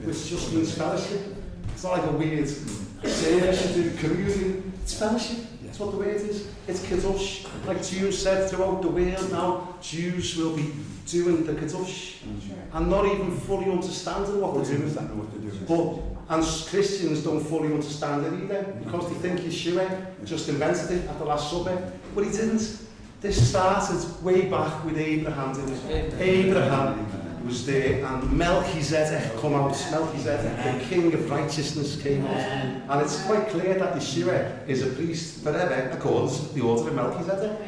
which just means fellowship. It's not like a weird service to do communion. It's fellowship. That's what the word is. It's kiddush. Like Jews said throughout the world now, Jews will be doing the kiddush and not even fully understanding what they're doing. But and Christians don't fully understand it either because they think Yeshua just invented it at the Last Supper, but he didn't. This started way back with Abraham, didn't it? Abraham was there, and Melchizedek come out. Melchizedek, the king of righteousness, came out. And it's quite clear that Yeshua is a priest forever, according to the order of Melchizedek.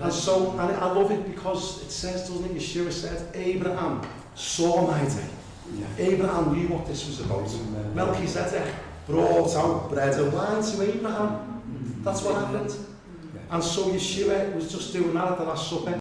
And so, and I love it because it says, doesn't it? Yeshua said, Abraham saw my day. Abraham knew what this was about. Melchizedek brought out bread and wine to Abraham. That's what happened. And so Yeshua was just doing that at the Last Supper.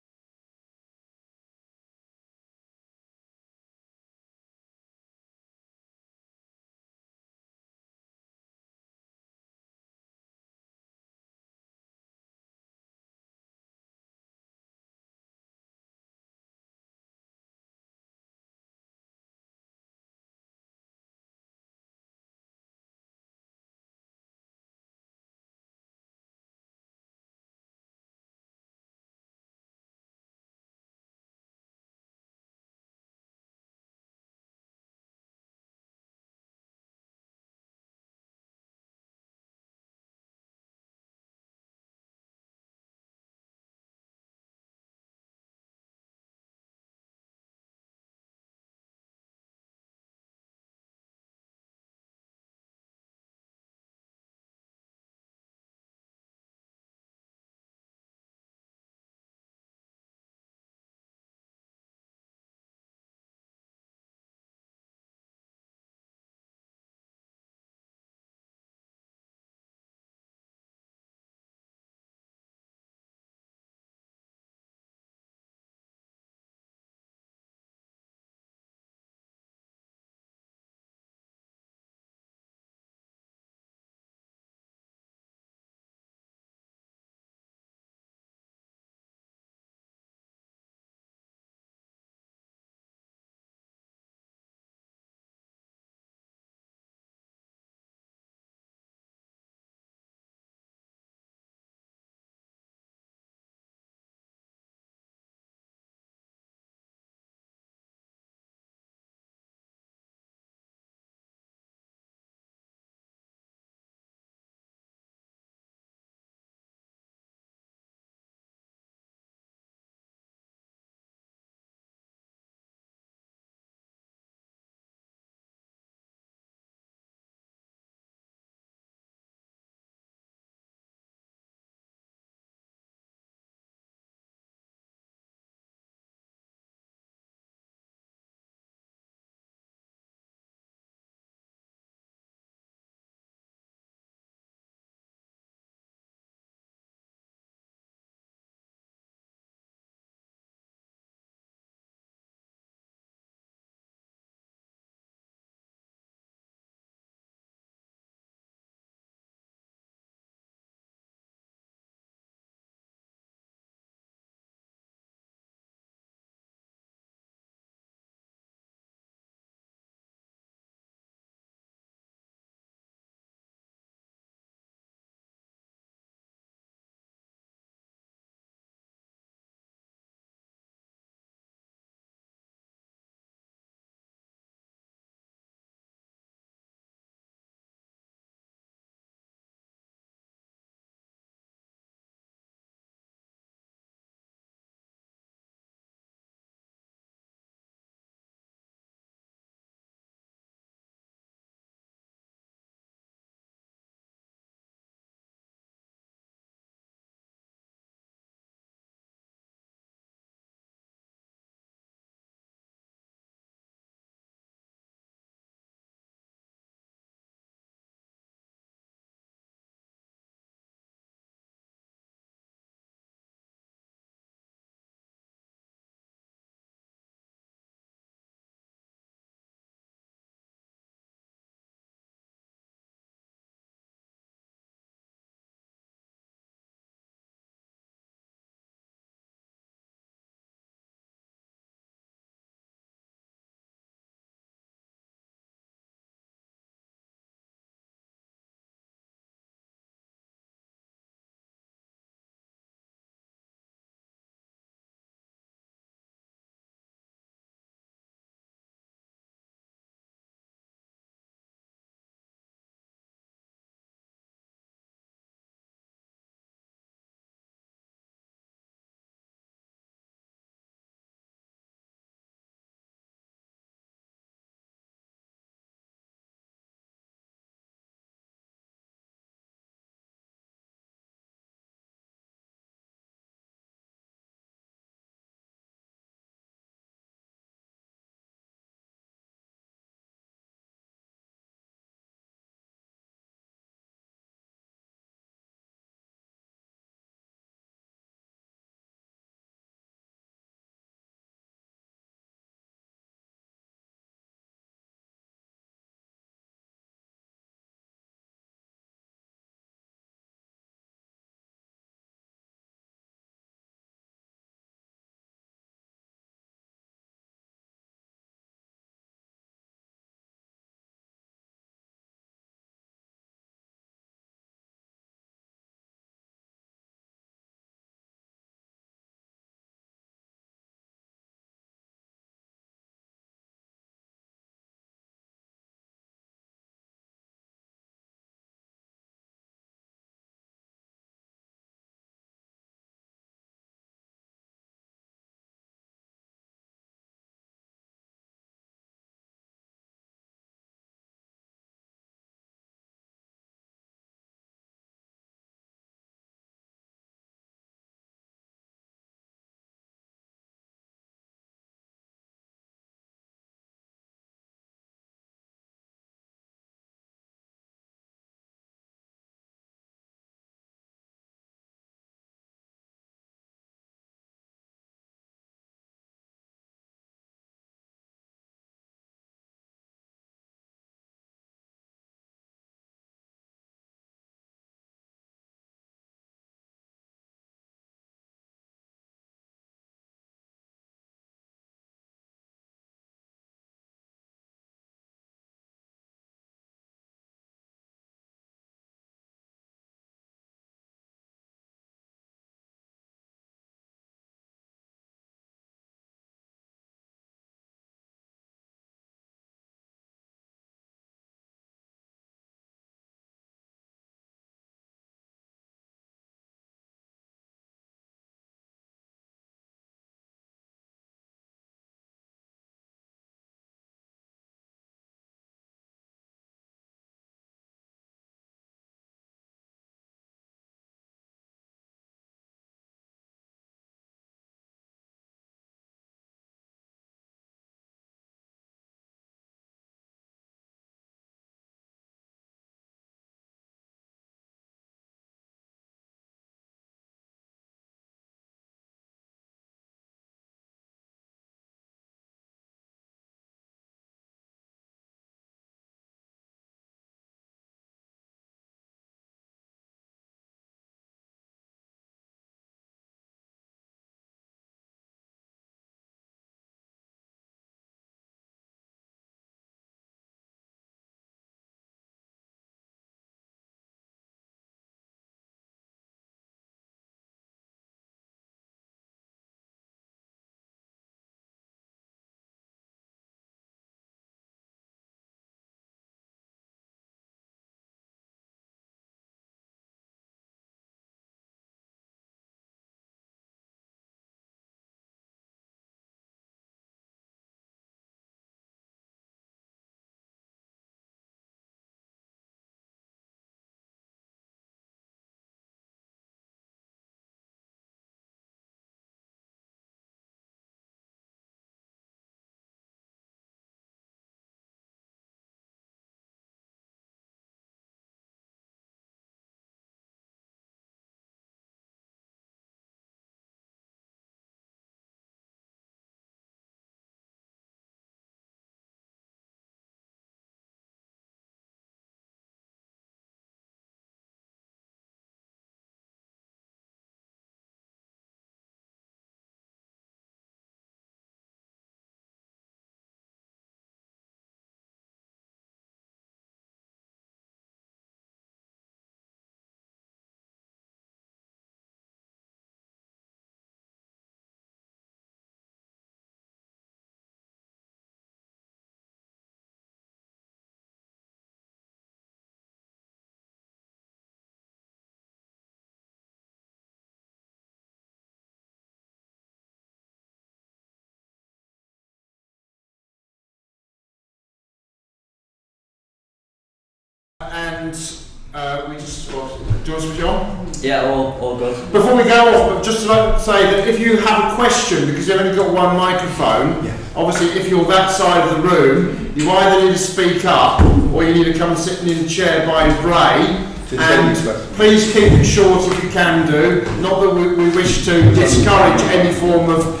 and we just, do you want to switch on? Yeah, all good. Before we go off, just to say that if you have a question, because you've only got one microphone, obviously if you're that side of the room, you either need to speak up or you need to come and sit in the chair by Bray. And please keep it short if you can do. Not that we wish to discourage any form of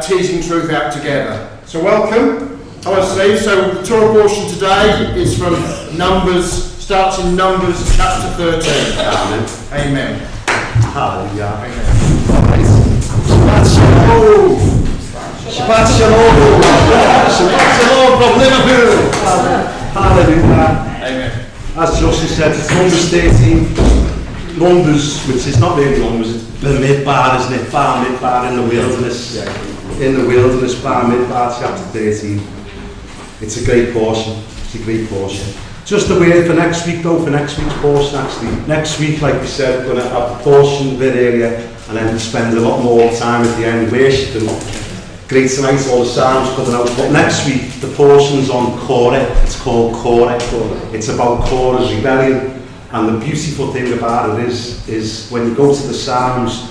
teasing truth out together. So welcome. Hello Steve. So the Torah portion today is from starts in Numbers chapter 13. Amen. Amen. Hallelujah. Amen. Shabbat Shalom. Shabbat Shalom. Shabbat Shalom from Liverpool. Hallelujah. Amen. As Joshua said, it's Numbers 13. Numbers, which is not really Numbers, it's Midbar, isn't it? Bar Midbar in the wilderness. In the wilderness, Bar Midbar, chapter 13. It's a great portion. It's a great portion. Just a word for next week though, for next week's portion actually. Next week, like we said, we're going to have the portion a bit earlier and then spend a lot more time at the end worshiping. Great tonight, all the psalms coming out. But next week, the portion's on Korah. It's called Korah. It's about Korah's rebellion. And the beautiful thing about it is when you go to the psalms,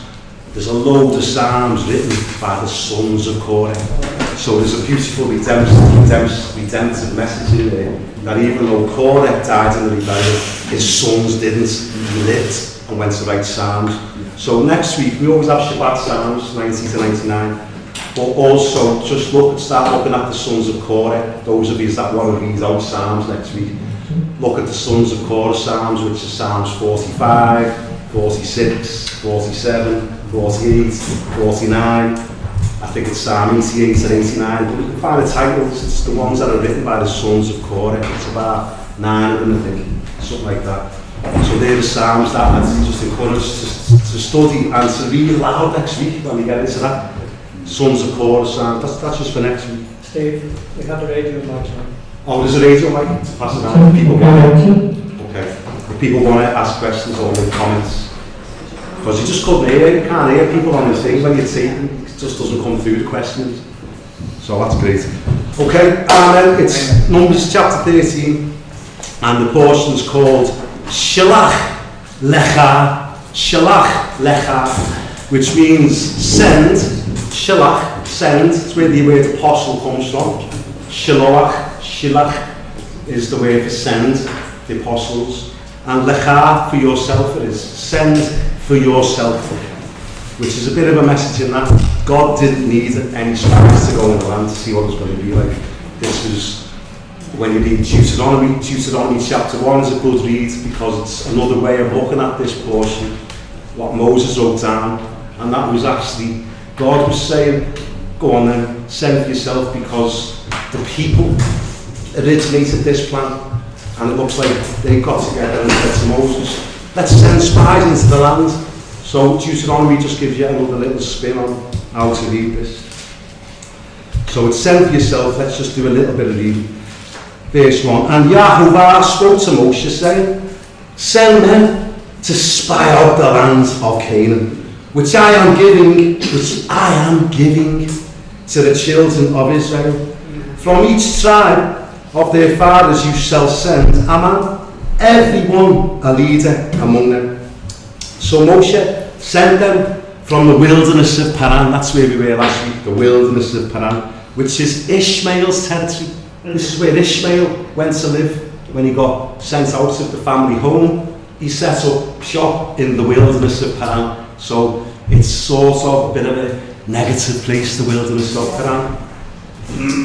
there's a load of psalms written by the sons of Korah. So there's a beautiful redemptive message in there. That even though Korah died in the rebellion, his sons didn't. He lived and went to write psalms. So next week, we always have Shabbat psalms, 90 to 99. But also, start looking at the sons of Korah. Those of you that want to read out Psalms next week, look at the sons of Korah Psalms, which are Psalms 45, 46, 47, 48, 49. I think it's Psalm 88 and 89. But you can find the titles, it's the ones that are written by the sons of Korah. It's about 9 of them, I think, something like that. So they're the Psalms that I'd just encourage to study and to read loud next week when we get into that. Sons of Korah Psalms, that's just for next week. Steve, we have the radio mic now. Oh, there's a radio mic to pass it on if people want it. Okay. If people want to ask questions or make comments. Because you just couldn't hear, you can't hear people on the thing when you're taking, it just doesn't come through the questions. So that's great. Okay, and then it's Numbers chapter 13, and the portion's called Shalach Lecha, Shalach Lecha, which means send. Shalach, send, it's where the word apostle comes from. Shilach is the word for send, the apostles. And lecha, for yourself it is. Send for yourself. Which is a bit of a message in that God didn't need any spies to go in the land to see what it was going to be like. This was, when you read Deuteronomy chapter 1 is a good read because it's another way of looking at this portion, what Moses wrote down. And that was actually God was saying, go on then, send for yourself, because the people originated this plan, and it looks like they got together and said to Moses, let's send spies into the land. So Deuteronomy just gives you another little spin on how to read this. So it's send for yourself, let's just do a little bit of reading. Verse 1, and Yahuwah spoke to Moshe saying, send men to spy out the land of Canaan, which I am giving to the children of Israel. From each tribe of their fathers you shall send a man, every one a leader among them. So Moshe sent them from the wilderness of Paran. That's where we were last week, the wilderness of Paran, which is Ishmael's territory. This is where Ishmael went to live when he got sent out of the family home. He set up shop in the wilderness of Paran. So it's sort of a bit of a negative place, the wilderness of Paran.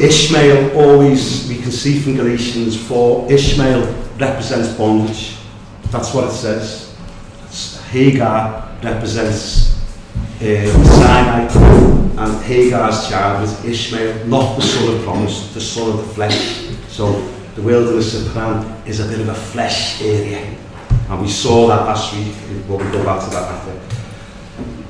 Ishmael always, we can see from Galatians 4, Ishmael represents bondage. That's what it says. Hagar represents Sinai, and Hagar's child was Ishmael, not the son of promise, the son of the flesh. So the wilderness of Paran is a bit of a flesh area. And we saw that last week, but we'll go back to that after.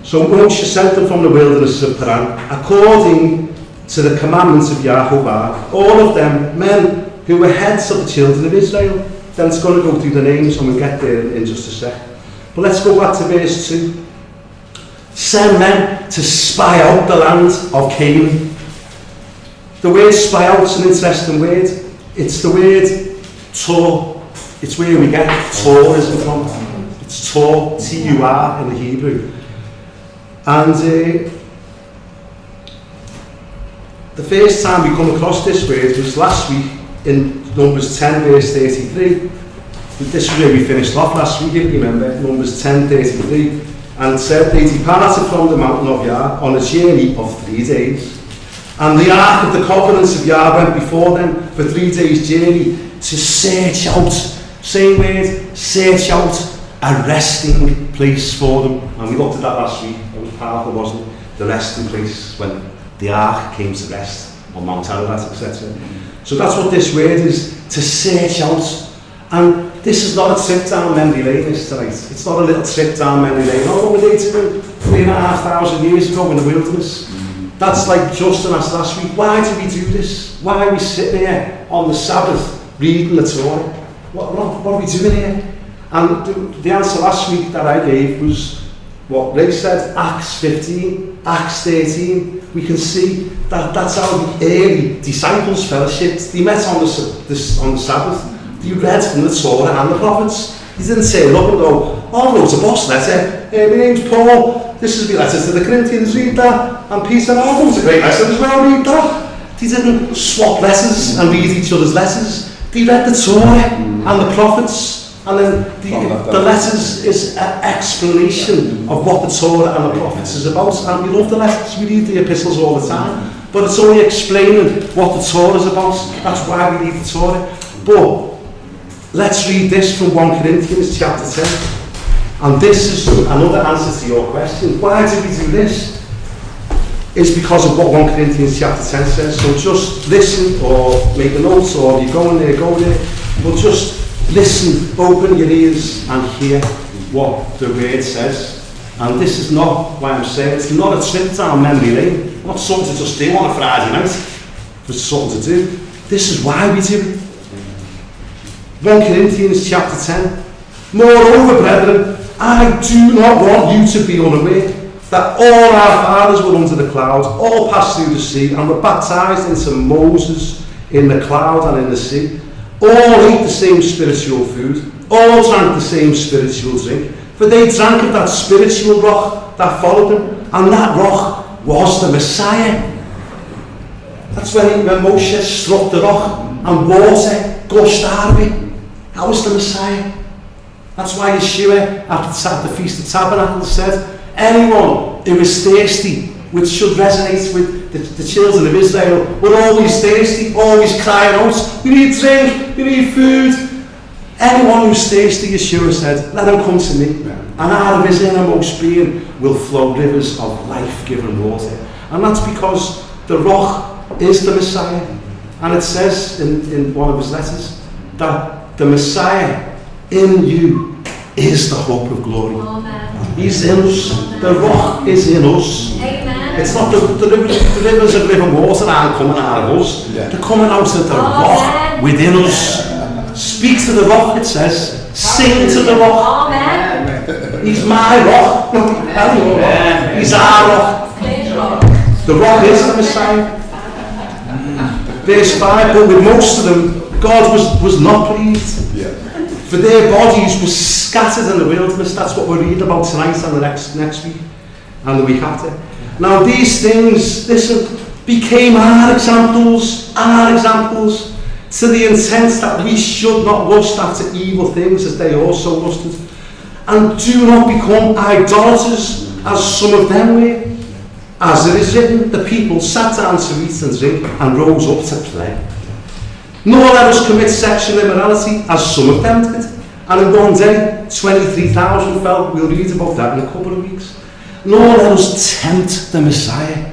So Moshe sent them from the wilderness of Paran, according to the commandments of Yahuwah, all of them men who were heads of the children of Israel. Then it's going to go through the names and we'll get there in just a sec. But let's go back to verse 2. Send men to spy out the land of Canaan. The word spy out is an interesting word. It's the word to It's where we get tourism from. It's Tor, T-U-R in the Hebrew. And the first time we come across this word was last week in Numbers 10 verse 33. This is where we finished off last week, if you remember, Numbers 10:33. And it said, they departed from the mountain of Yah on a journey of 3 days. And the ark of the covenants of Yah went before them for 3 days' journey to search out, same word, search out a resting place for them. And we looked at that last week. It was powerful, wasn't it? The resting place when the ark came to rest on Mount Ararat, etc. So that's what this word is, to search out. And this is not a trip down memory lane this tonight. It's not a little trip down memory lane. Oh, what were they doing 3,500 years ago in the wilderness? That's like Justin asked last week, why do we do this? Why are we sitting here on the Sabbath reading the Torah? What are we doing here? And the answer last week that I gave was what Ray said, Acts 15, Acts 13. We can see that that's how the early disciples fellowshipped. They met on the Sabbath. They read from the Torah and the prophets. He didn't say, look and go, oh, I wrote a boss letter. My name's Paul. This is my letter to the Corinthians, read that. And Peter said, oh, that was a great lesson as well, read that. They didn't swap letters and read each other's letters. They read the Torah and the prophets. And then the letters is an explanation of what the Torah and the prophets is about. And we love the letters. We read the epistles all the time. But it's only explaining what the Torah is about. That's why we read the Torah. But let's read this from 1 Corinthians chapter 10. And this is another answer to your question. Why do we do this? It's because of what 1 Corinthians chapter 10 says. So just listen or make a note, or if you're going there, go there. But just listen, open your ears and hear what the word says. And this is not why I'm saying it's not a trip down memory lane. Not something to just do on a Friday night. It's something to do. This is why we do it. 1 Corinthians chapter 10. Moreover, brethren, I do not want you to be unaware that all our fathers were under the cloud, all passed through the sea, and were baptized into Moses in the cloud and in the sea. All ate the same spiritual food, all drank the same spiritual drink, for they drank of that spiritual rock that followed them, and that rock was the Messiah. That's when Moshe struck the rock and water gushed out of it. That was the Messiah. That's why Yeshua, at the Feast of Tabernacles, said, anyone who is thirsty, which should resonate with the children of Israel, were always thirsty, always crying out, we need drink, we need food. Anyone who's thirsty, Yeshua said, let him come to me, and out of his innermost being will flow rivers of life-giving water. And that's because the rock is the Messiah. And it says in one of his letters that the Messiah in you is the hope of glory. Amen. He's in us. The rock is in us. Amen. It's not the rivers of living water aren't coming out of us. Yeah. They're coming out of the rock within us. Speak to the rock, it says. Sing to the rock. Amen. He's my rock. Amen. He's our rock. The rock is the Messiah. Verse 5, but with most of them, God was not pleased. Yeah. For their bodies were scattered in the wilderness. That's what we're reading about tonight and the next week and the week after. Now these things, listen, became our examples to the intent that we should not lust after evil things as they also lusted. And do not become idolaters as some of them were. As it is written, the people sat down to eat and drink and rose up to play. Nor let us commit sexual immorality as some of them did. And in one day, 23,000 fell. We'll read about that in a couple of weeks. Nor let us tempt the Messiah,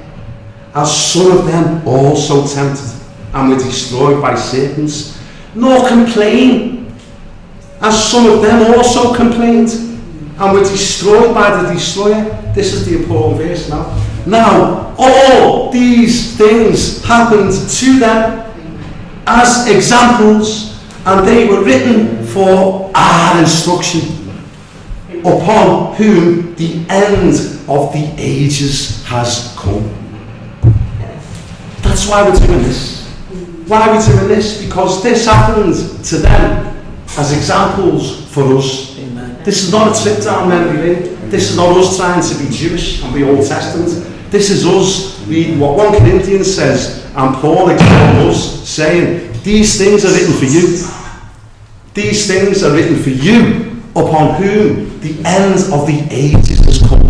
as some of them also tempted and were destroyed by serpents. Nor complain, as some of them also complained and were destroyed by the destroyer. This is the important verse now. Now, all these things happened to them as examples, and they were written for our instruction, upon whom the end of the ages has come. That's why we're doing this. Why are we doing this? Because this happened to them as examples for us. Amen. This is not a trip down memory lane. This is not us trying to be Jewish and be Old Testament. This is us reading what 1 Corinthians says, and Paul exhorts us, saying, these things are written for you. These things are written for you, upon whom the end of the ages has come.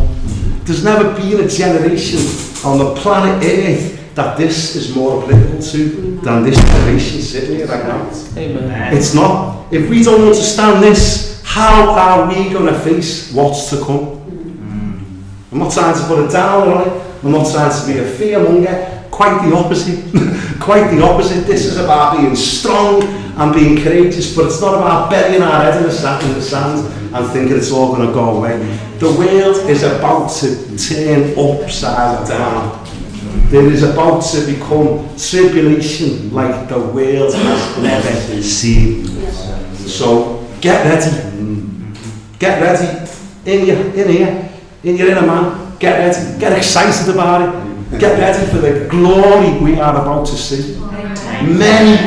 There's never been a generation on the planet Earth that this is more applicable to than this generation sitting here right now. Amen. It's not. If we don't understand this, how are we going to face what's to come? I'm not trying to put it down on it. I'm not trying to be a fearmonger. Quite the opposite. Quite the opposite. This is about being strong and being courageous, but it's not about burying our head in the sand and thinking it's all going to go away. The world is about to turn upside down. There is about to become tribulation like the world has never seen. So get ready. Get ready. In your inner man. Get ready. Get excited about it. Get ready for the glory we are about to see. Many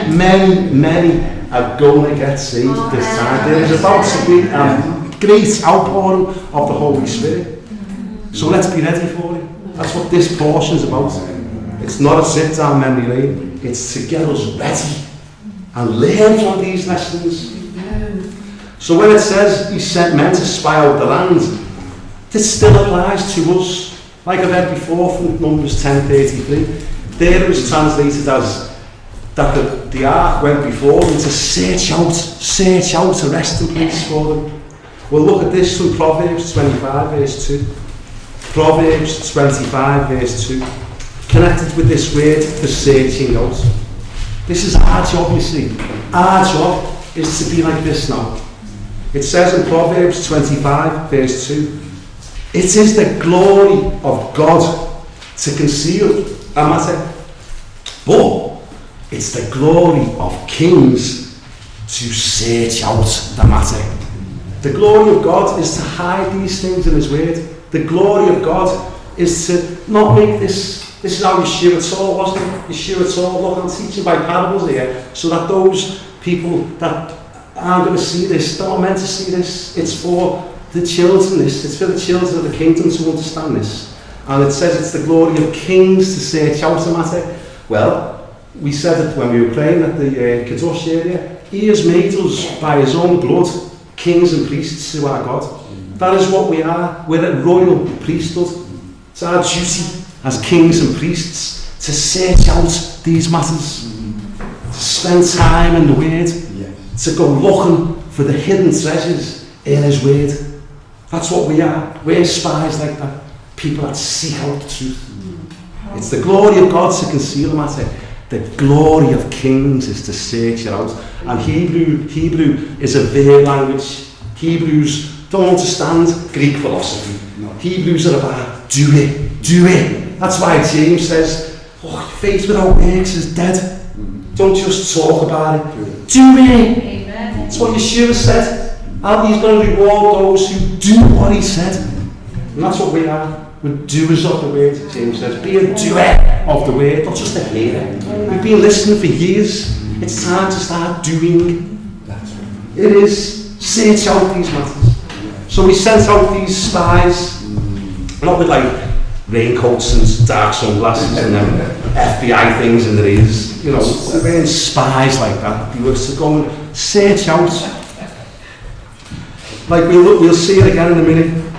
are going to get saved this time. There is about to be a great outpouring of the Holy Spirit. So let's be ready for it. That's what this portion is about. It's not a sit down memory lane. It's to get us ready and learn from these lessons. So when it says he sent men to spy out the land, this still applies to us. Like I read before from Numbers 10:33, there it was translated as that the ark went before them to search out a resting place for them. We'll look at this from Proverbs 25 verse 2. Proverbs 25 verse 2. Connected with this word for searching out. This is our job, you see. Our job is to be like this now. It says in Proverbs 25 verse 2, it is the glory of God to conceal a matter, but it's the glory of kings to search out the matter. The glory of God is to hide these things in his word. The glory of God is to not make this is how Yeshua taught, wasn't it? Yeshua taught, look, I'm teaching by parables here, so that those people that aren't going to see this, that are meant to see this, it's for the children, it's for the children of the kingdom to understand this. And it says it's the glory of kings to search out the matter. Well, we said it when we were praying at the Kadosh area. He has made us by his own blood kings and priests to our God. That is what we are. We're a royal priesthood. It's our duty as kings and priests to search out these matters, to spend time in the Word, to go looking for the hidden treasures in his Word. That's what we are. We're spies like that. People that seek out the truth. It's the glory of God to conceal the matter. The glory of kings is to search it out. And Hebrew is a verb language. Hebrews don't understand Greek philosophy. Hebrews are about do it. That's why James says, faith without works is dead. Don't just talk about it. Do it. Amen. That's what Yeshua said. And he's going to reward those who do what he said. And that's what we are. We're doers of the word, James says. Be a doer of the word, not just a hearer. We've been listening for years. It's time to start doing. It is. Search out these matters. So we sent out these spies, not with like raincoats and dark sunglasses and then FBI things in their ears. You know, they're wearing spies like that. They were to go and search out. Like we'll see it again in a minute.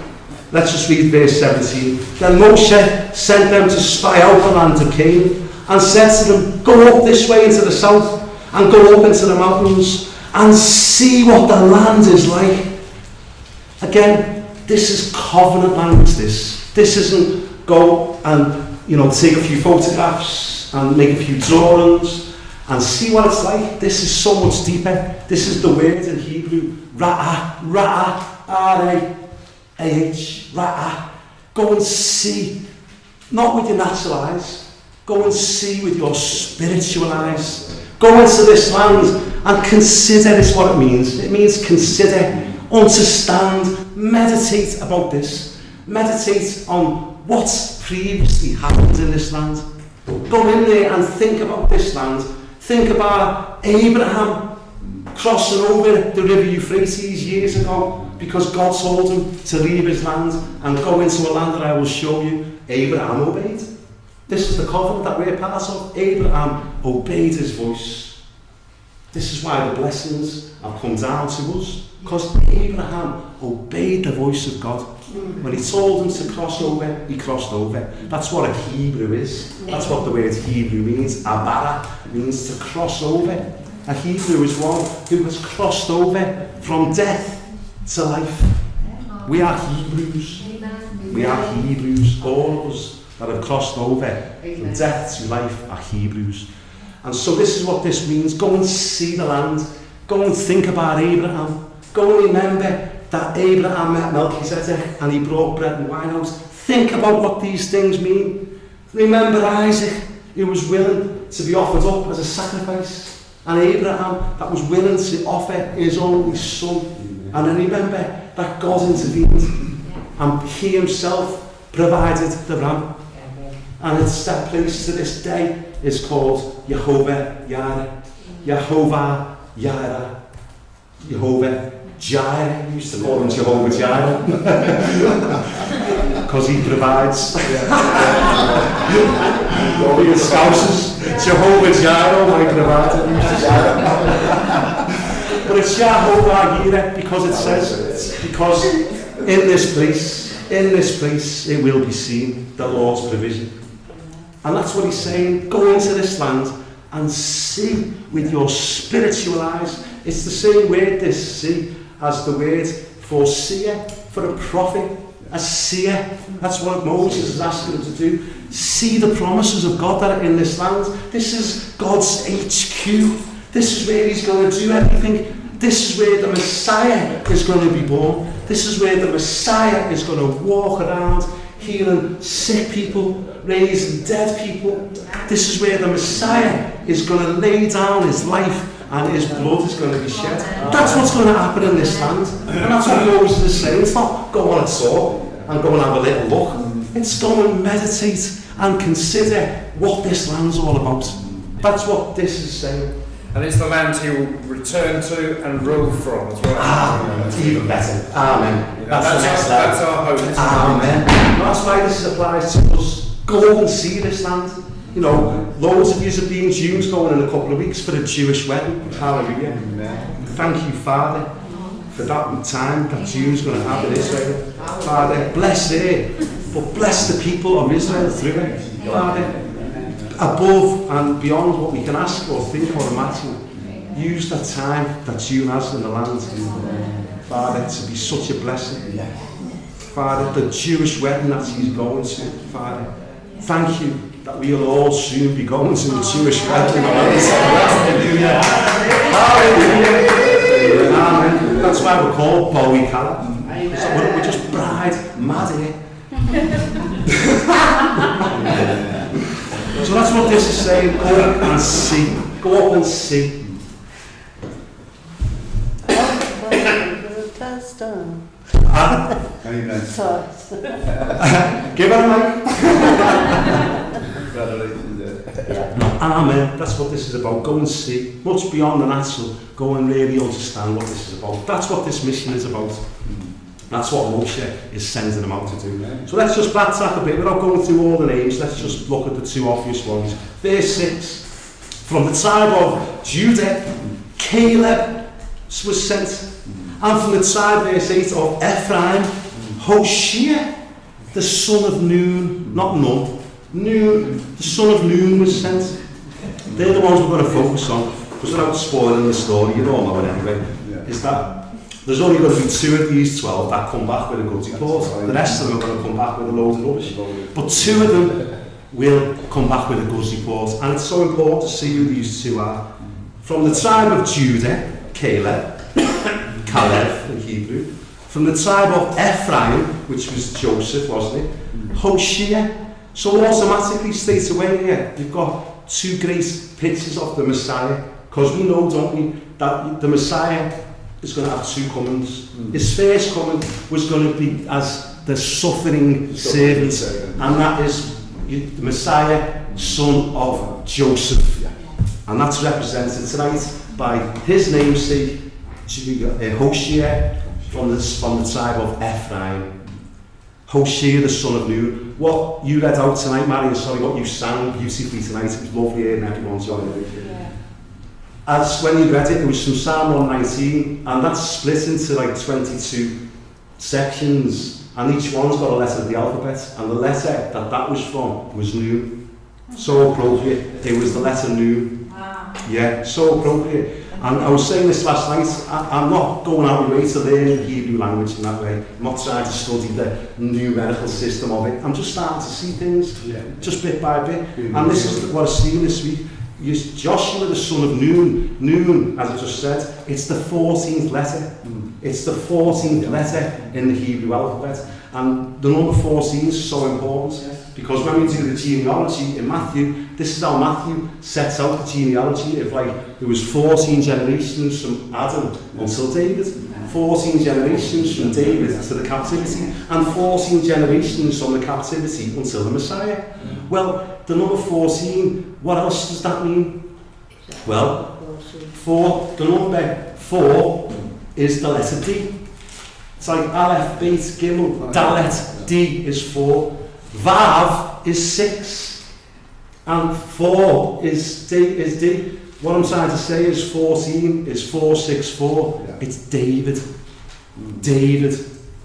Let's just read verse 17. Then Moshe sent them to spy out the land of Canaan and said to them, go up this way into the south and go up into the mountains and see what the land is like. Again, this is covenant language. This isn't go and take a few photographs and make a few drawings and see what it's like. This is so much deeper. This is the word in Hebrew, ra'ah, R-A-A-H, ra'ah. Go and see, not with your natural eyes. Go and see with your spiritual eyes. Go into this land and consider this what it means. It means consider, understand, meditate about this. Meditate on what's previously happened in this land. Go in there and think about this land. Think about Abraham. crossing over the river Euphrates years ago because God told him to leave his land and go into a land that I will show you. Abraham obeyed. This is the covenant that we're part of. Abraham obeyed his voice. This is why the blessings have come down to us, because Abraham obeyed the voice of God. When he told him to cross over, he crossed over. That's what a Hebrew is. That's what the word Hebrew means. Abara means to cross over. A Hebrew is one who has crossed over from death to life. We are Hebrews. We are Hebrews. All of us that have crossed over from death to life are Hebrews. And so this is what this means. Go and see the land. Go and think about Abraham. Go and remember that Abraham met Melchizedek and he brought bread and wine out. Think about what these things mean. Remember Isaac, who was willing to be offered up as a sacrifice. And Abraham that was willing to offer his only son. And then remember that God intervened and he himself provided the ram. And it's that place to this day is called Jehovah Jireh. Jehovah Jireh. Jehovah Jireh. We used to call him Jehovah Jireh. Because he provides. All your spouses. Jehovah Jireh, my provider. But it's Jehovah Jireh because it says, because in this place it will be seen the Lord's provision. And that's what he's saying. Go into this land and see with your spiritual eyes. It's the same word, this see, as the word for seer, for a prophet, a seer. That's what Moses is asking him to do. See the promises of God that are in this land. This is God's HQ. This is where he's going to do everything. This is where the Messiah is going to be born. This is where the Messiah is going to walk around healing sick people, raising dead people. This is where the Messiah is going to lay down his life and his blood is going to be shed. That's what's going to happen in this land. And that's what Moses is saying. It's not go on a tour and go and have a little look. It's go and meditate and consider what this land's all about. That's what this is saying. And it's the land he will return to and rule from as well. Even better. Amen. You know, that's our hope. Amen. That's why this applies to us. Go and see this land. You know, loads of you have been Jews going in a couple of weeks for a Jewish wedding. Hallelujah. Amen. Thank you, Father, for that time that Jews are going to have in Israel. Father, bless it, but bless the people of Israel through it. Father, above and beyond what we can ask or think or imagine, use that time that you has in the land, Father, to be such a blessing. Father, the Jewish wedding that he's going to, Father, thank you that we'll all soon be going to the Jewish wedding. Hallelujah. Hallelujah. Amen. That's why we're called Boi Kallah. We're just bride mad here. So that's what this is saying. Go up and see. Go up and see. Give her a mic. Amen. That's what this is about. Go and see. Much beyond the natural. Go and really understand what this is about. That's what this mission is about. That's what Moshe is sending them out to do. So let's just backtrack a bit without going through all the names. Let's just look at the two obvious ones. Verse 6. From the tribe of Judah, Caleb was sent. And from the tribe, verse 8, of Ephraim, Hoshea, the son of Nun, not Nun, Nun, the son of Nun was sent. They're the ones we're going to focus on, because without spoiling the story, you all know it anyway, is that there's only going to be 2 of these 12 that come back with a good report. The rest of them are going to come back with a load of rubbish. But 2 of them will come back with a good report. And it's so important to see who these 2 are. From the tribe of Judah, Caleb in Hebrew. From the tribe of Ephraim, which was Joseph, wasn't it? Hoshea. So automatically, straight away here, you've got 2 great pictures of the Messiah. Because we know, don't we, that the Messiah is going to have 2 comings. His first coming was going to be as the suffering servant, and that is the Messiah, son of Joseph. And that's represented tonight by his namesake, Hoshea, from the tribe of Ephraim. Hoshea, the son of Nun. What you read out tonight, Marion, sorry, what you sang beautifully tonight, it was lovely hearing everyone join it. Yeah. As when you read it, it was from Psalm 119, and that's split into like 22 sections, and each one's got a letter of the alphabet, and the letter that was from was Nun. So appropriate. It was the letter Nun. Wow. Yeah, so appropriate. And I was saying this last night, I'm not going out of my way to learn the Hebrew language in that way. I'm not trying to study the numerical system of it. I'm just starting to see things, just bit by bit. And this is what I've seen this week. Joshua, the son of Nun. Nun, as I just said, it's the 14th letter. It's the 14th letter in the Hebrew alphabet. And the number 14 is so important because when we do the genealogy in Matthew, this is how Matthew sets out the genealogy of like there was 14 generations from Adam until David, 14 generations from David to the captivity, and 14 generations from the captivity until the Messiah. Well, the number 14, what else does that mean? Well, the number 4 is the letter D. It's like Aleph, Beit, Gimel, Dalet, D is 4, Vav is 6, and 4 is D. What I'm trying to say is 14 is 4, 6, 4. It's David. David.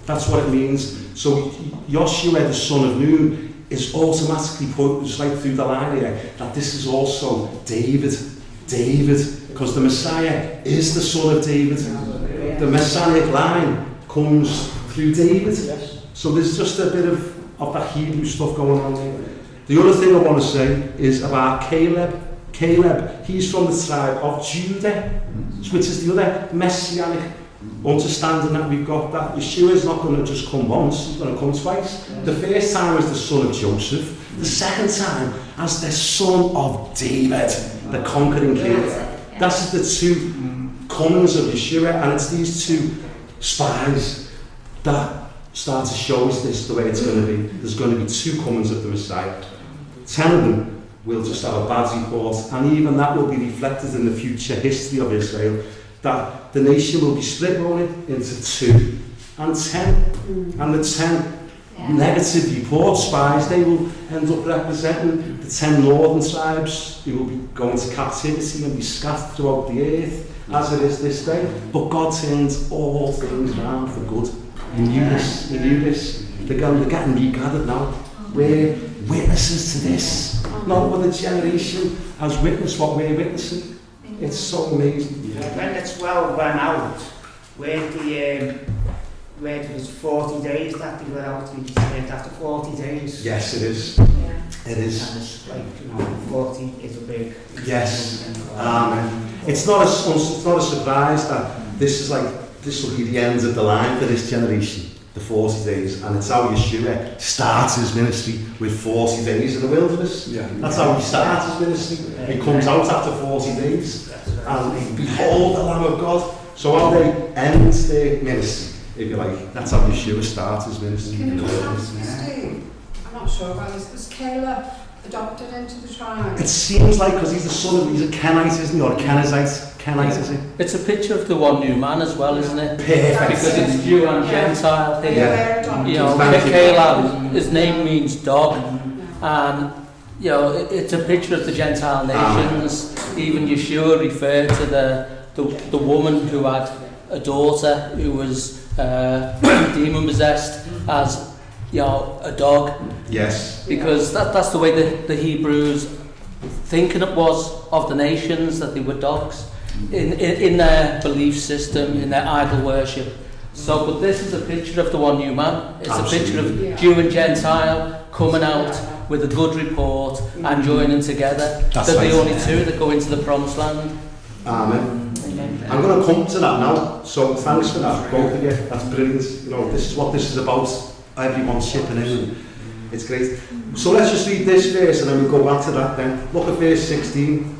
That's what it means. So Joshua, the son of Nun, is automatically put just like through the line here that this is also David. David, because the Messiah is the son of David. The Messianic line comes through David. So there's just a bit of that Hebrew stuff going on there. The other thing I want to say is about Caleb. Caleb, he's from the tribe of Judah, which is the other messianic understanding that we've got, that Yeshua is not going to just come once, he's going to come twice. The first time as the son of Joseph, the second time as the son of David, the conquering king. That's the two comings of Yeshua, and it's these two spies that start to show us this the way it's going to be. There's going to be two comings of the Messiah. 10 of them will just have a bad report, and even that will be reflected in the future history of Israel, that the nation will be split only into 2 and 10, and the 10 negative report spies, they will end up representing the 10 northern tribes who will be going to captivity and be scattered throughout the earth as it is this day. But God turns all things around for good. He knew this, they're getting regathered now. We're witnesses to this. Not one of the generation has witnessed what we're witnessing. It's so amazing. When the 12 went out, where it was 40 days that they were out, after 40 days. Yes, it is. It is. And it's like, 40 is a big... Yes. Amen. It's not a surprise that this will be the end of the line for this generation. The 40 days, and it's how Yeshua starts his ministry with 40 days in the wilderness. That's how he starts his ministry. He comes out after 40 days, and behold the Lamb of God. So how they end their ministry, if you like, that's how Yeshua starts his ministry in the wilderness. I'm not sure about this. Was Caleb adopted into the tribe? It seems like, because he's a Kenite, isn't he, or a Kenizite? Kenite, is he? It's a picture of the one new man as well, isn't it? Perfect. Because it's Jew and Gentile here. Yeah. You know, Caleb, his name means dog, and you know, it's a picture of the Gentile nations. Even Yeshua referred to the woman who had a daughter who was demon possessed as, you know, a dog. Yes. Because that's the way the Hebrews thinking it was of the nations, that they were dogs in their belief system, in their idol worship. So, but this is a picture of the one new man. It's a picture of Jew and Gentile coming out with a good report and joining together. They're the only two that go into the promised land. Amen. I'm going to come to that now. So thanks for that, both of you. That's brilliant. You know, this is what this is about. Everyone's chipping in. It's great. So let's just read this verse and then we'll go back to that then. Look at verse 16.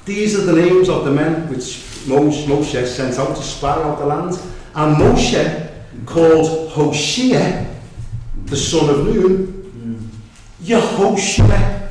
These are the names of the men which Moshe sent out to spy out the land. And Moshe called Hoshea, the son of Nun, Yehoshua.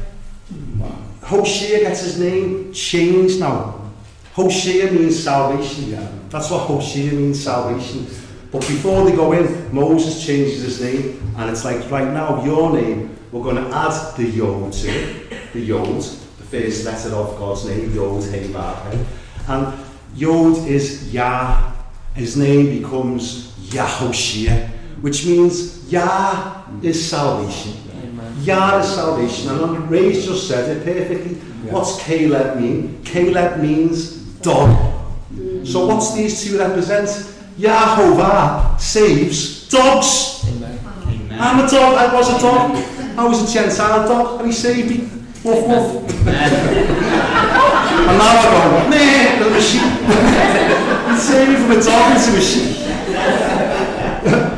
Hoshea gets his name changed now. Hoshea means salvation. That's what Hoshea means, salvation. But before they go in, Moses changes his name, and it's like, right now, your name, we're going to add the Yod to it. The Yod, the first letter of God's name, Yod, Hey, Vav, and Yod is Yah. His name becomes Yahoshua, which means Yah is salvation. Yah is salvation. And Ray's just said it perfectly. What's Caleb mean? Caleb means dog. So what's these two represent? Yahovah saves dogs. Amen. I'm a dog. I was a dog. I was a Gentile dog, and he saved me. Woof woof. And now I go, meh, I'm a sheep. He saved me from a dog into a sheep.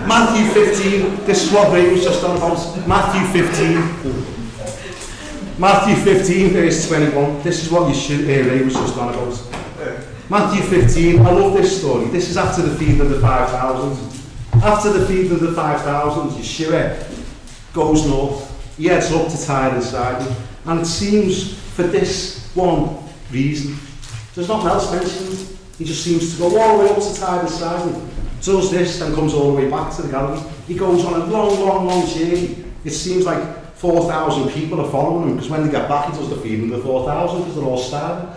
Matthew 15, this is what Ray was just on about. Matthew 15. Matthew 15, verse 21. This is what Ray was just on about. Matthew 15, I love this story. This is after the feeding of the 5,000. After the feeding of the 5,000, Yeshua goes north. He heads up to Tyre and Sidon. And it seems for this one reason. There's nothing else mentioned. He just seems to go all the way up to Tyre and Sidon. Does this, then comes all the way back to the Galilee. He goes on a long journey. It seems like 4,000 people are following him, because when they get back, he does the feeding of the 4,000, because they're all starving.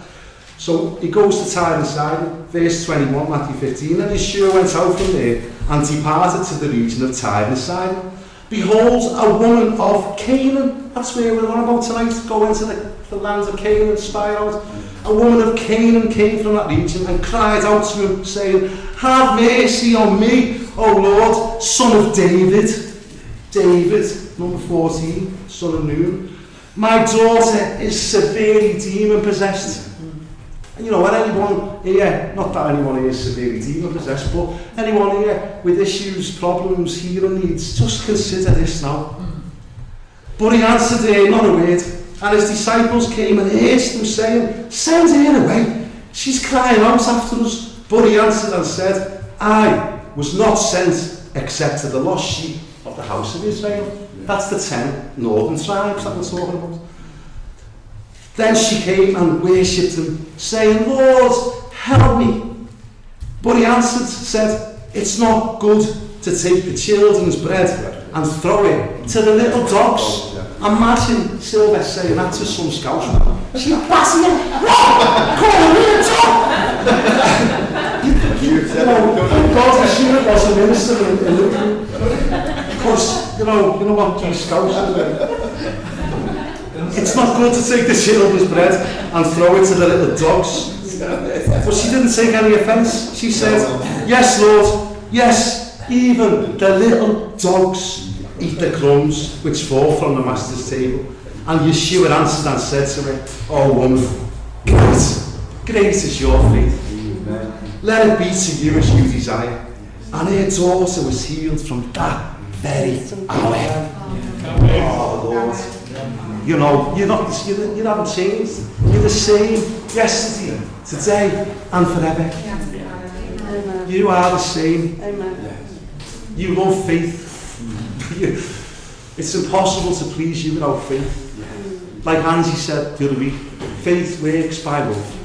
So he goes to Tyre and Sidon, verse 21, Matthew 15, and Yeshua went out from there and departed to the region of Tyre and Sidon. Behold, a woman of Canaan, that's where we're on about tonight, go into the land of Canaan and spy out. A woman of Canaan came from that region and cried out to him, saying, have mercy on me, O Lord, son of David. David, number 14, son of Nun. My daughter is severely demon-possessed. And you know, when anyone here, not that anyone here is severely demon-possessed, but anyone here with issues, problems, healing needs, just consider this now. But he answered her not a word, and his disciples came and urged him, saying, send her away, she's crying out after us. But he answered and said, I was not sent except to the lost sheep of the house of Israel. That's the 10 northern tribes that we're talking about. Then she came and worshipped him, saying, Lord, help me. But he answered, said, it's not good to take the children's bread and throw it to the little dogs. Imagine Sylvester saying that to some Scotsman. She's passing him. Call me a dog. God assured was a minister in Liverpool. Because, you know what these Scouts are doing. It's not good to take the children's bread and throw it to the little dogs. But she didn't take any offence. She said, yes, Lord, yes, even the little dogs eat the crumbs which fall from the master's table. And Yeshua answered and said to her, oh woman, great is your faith. Let it be to you as you desire. And her daughter was healed from that very hour. Oh Lord, you know, you haven't changed. You're the same yesterday, today, and forever. You are the same. You love faith. It's impossible to please you without faith. Like Angie said the other week, faith works by love.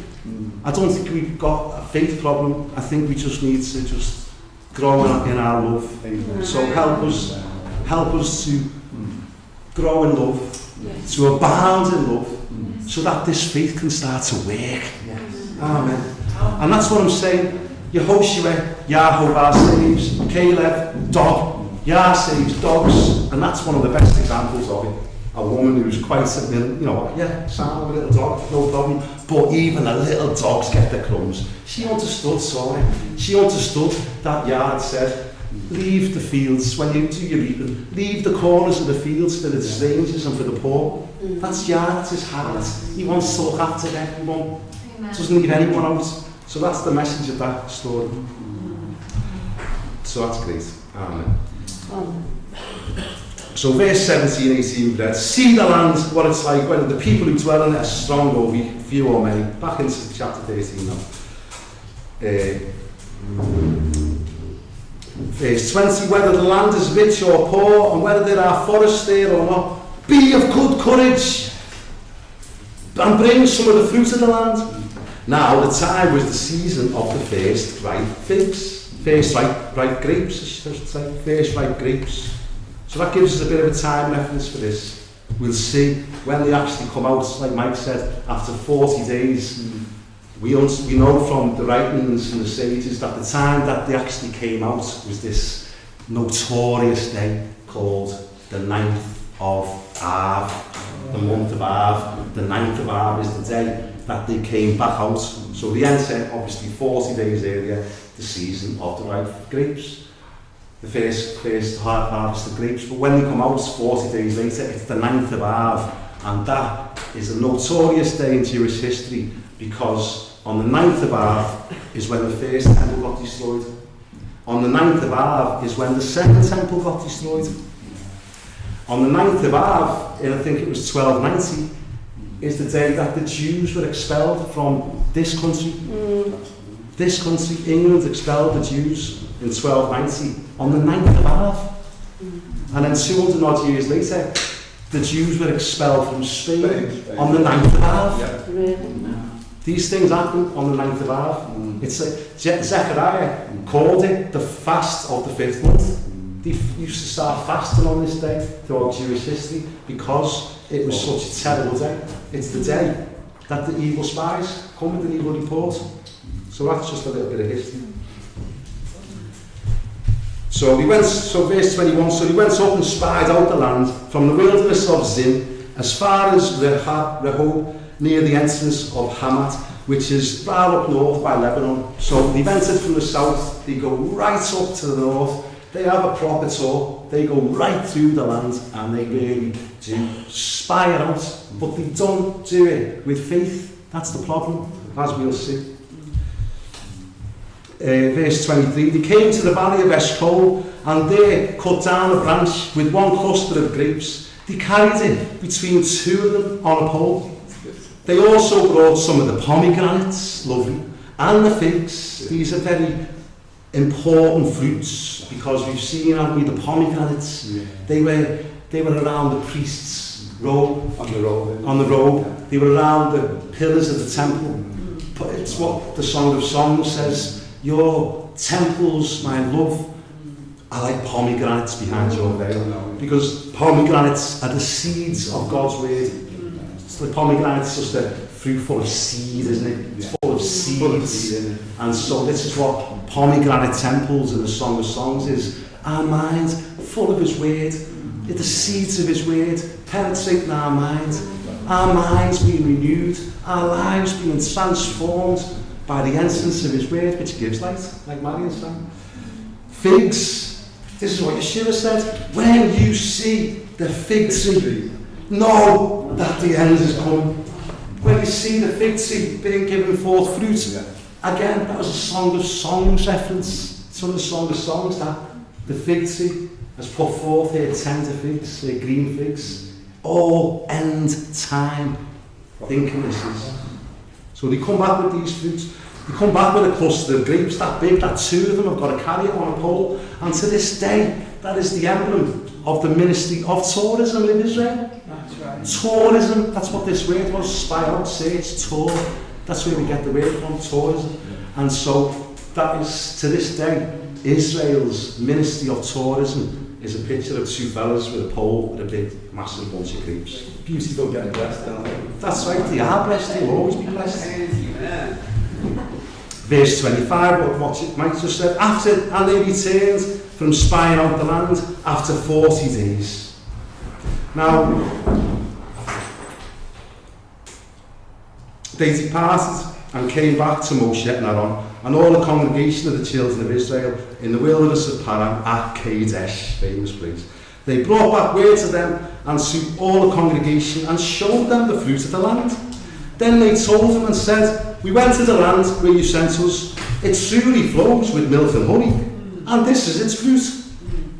I don't think we've got a faith problem. I think we just need to just grow in our love. Amen. So help us to grow in love, to abound in love, so that this faith can start to work. Amen. And that's what I'm saying. Yehoshua, Yahovah saves, Caleb, dog. Yah saves dogs, and that's one of the best examples of it. A woman who's quite, sound of a little dog, no problem. But even the little dogs get the crumbs. She understood, sorry. She understood that Yah had said, leave the fields when you do your eating. Leave the corners of the fields for the strangers and for the poor. That's Yah, that's his heart. He wants to look after everyone. Doesn't leave anyone out. So that's the message of that story. So that's great. Amen. So verse 17, 18 read, see the land, what it's like, whether the people who dwell in it are strong or weak, few or many. Back into chapter 13 now. Verse 20, whether the land is rich or poor, and whether there are forests there or not, be of good courage, and bring some of the fruit of the land. Now, the time was the season of the first ripe figs, first ripe grapes, I should say, first ripe grapes. So that gives us a bit of a time reference for this. We'll see when they actually come out, like Mike said, after 40 days. We know from the writings and the sages that the time that they actually came out was this notorious day called the 9th of Av, the month of Av. The 9th of Av is the day that they came back out. So they enter, obviously 40 days earlier, the season of the ripe grapes. The first harvest of grapes. But when they come out 40 days later, it's the 9th of Av. And that is a notorious day in Jewish history because on the 9th of Av is when the first temple got destroyed. On the 9th of Av is when the second temple got destroyed. On the 9th of Av, I think it was 1290, is the day that the Jews were expelled from this country. This country, England, expelled the Jews in 1290 on the 9th of Av. And then 200 odd years later, the Jews were expelled from Spain on the 9th of Av. These things happen on the 9th of Av. It's Zechariah called it the fast of the 5th month. They used to start fasting on this day throughout Jewish history because it was such a terrible day. It's the day that the evil spies come with an evil report. So that's just a little bit of history. So verse 21, so he went up and spied out the land from the wilderness of Zin as far as Rehob, near the entrance of Hamath, which is far up north by Lebanon. So they've entered from the south, they go right up to the north, they have a proper tour, they go right through the land and they really do spy it out, but they don't do it with faith. That's the problem, as we'll see. Verse 23, they came to the valley of Eshcol and there cut down a branch with one cluster of grapes. They carried it between two of them on a pole. They also brought some of the pomegranates, lovely, and the figs. These are very important fruits because we've seen, haven't we, the pomegranates. They were around the priest's robe, on the robe. They were around the pillars of the temple. But it's what the Song of Songs says, your temples, my love, are like pomegranates behind your veil. Because pomegranates are the seeds of God's word. So the pomegranate's just a fruit full of seed, isn't it? It's full of seeds. And so this is what pomegranate temples in the Song of Songs is. Our minds full of his word. The seeds of his word penetrating our minds. Our minds being renewed. Our lives being transformed by the entrance of his word, which gives light, like Marion sang. Figs. This is what Yeshua said. When you see the fig tree, know that the end is coming. When you see the fig tree being given forth fruit, again, that was a Song of Songs reference. It's from the Song of Songs that the fig tree has put forth her tender figs, her green figs, all end time thinking this is. So they come back with these fruits. They come back with a cluster of grapes that big, that two of them have got to carry it on a pole. And to this day, that is the emblem of the ministry of tourism in Israel. That's right. Tourism, that's what this word was, spy out, search, tour. That's where we get the word from, tourism. And so that is, to this day, Israel's ministry of tourism is a picture of two fellas with a pole with a big, massive bunch of grapes. Beautiful. Getting blessed, aren't they? That's right, they are blessed, they'll always be blessed. Verse 25, what Mike just said, and they returned from spying out the land after 40 days. Now, they departed and came back to Moshe and Aaron and all the congregation of the children of Israel in the wilderness of Paran at Kadesh, famous place. They brought back word to them and to all the congregation and showed them the fruit of the land. Then they told them and said, we went to the land where you sent us. It truly flows with milk and honey, and this is its fruit.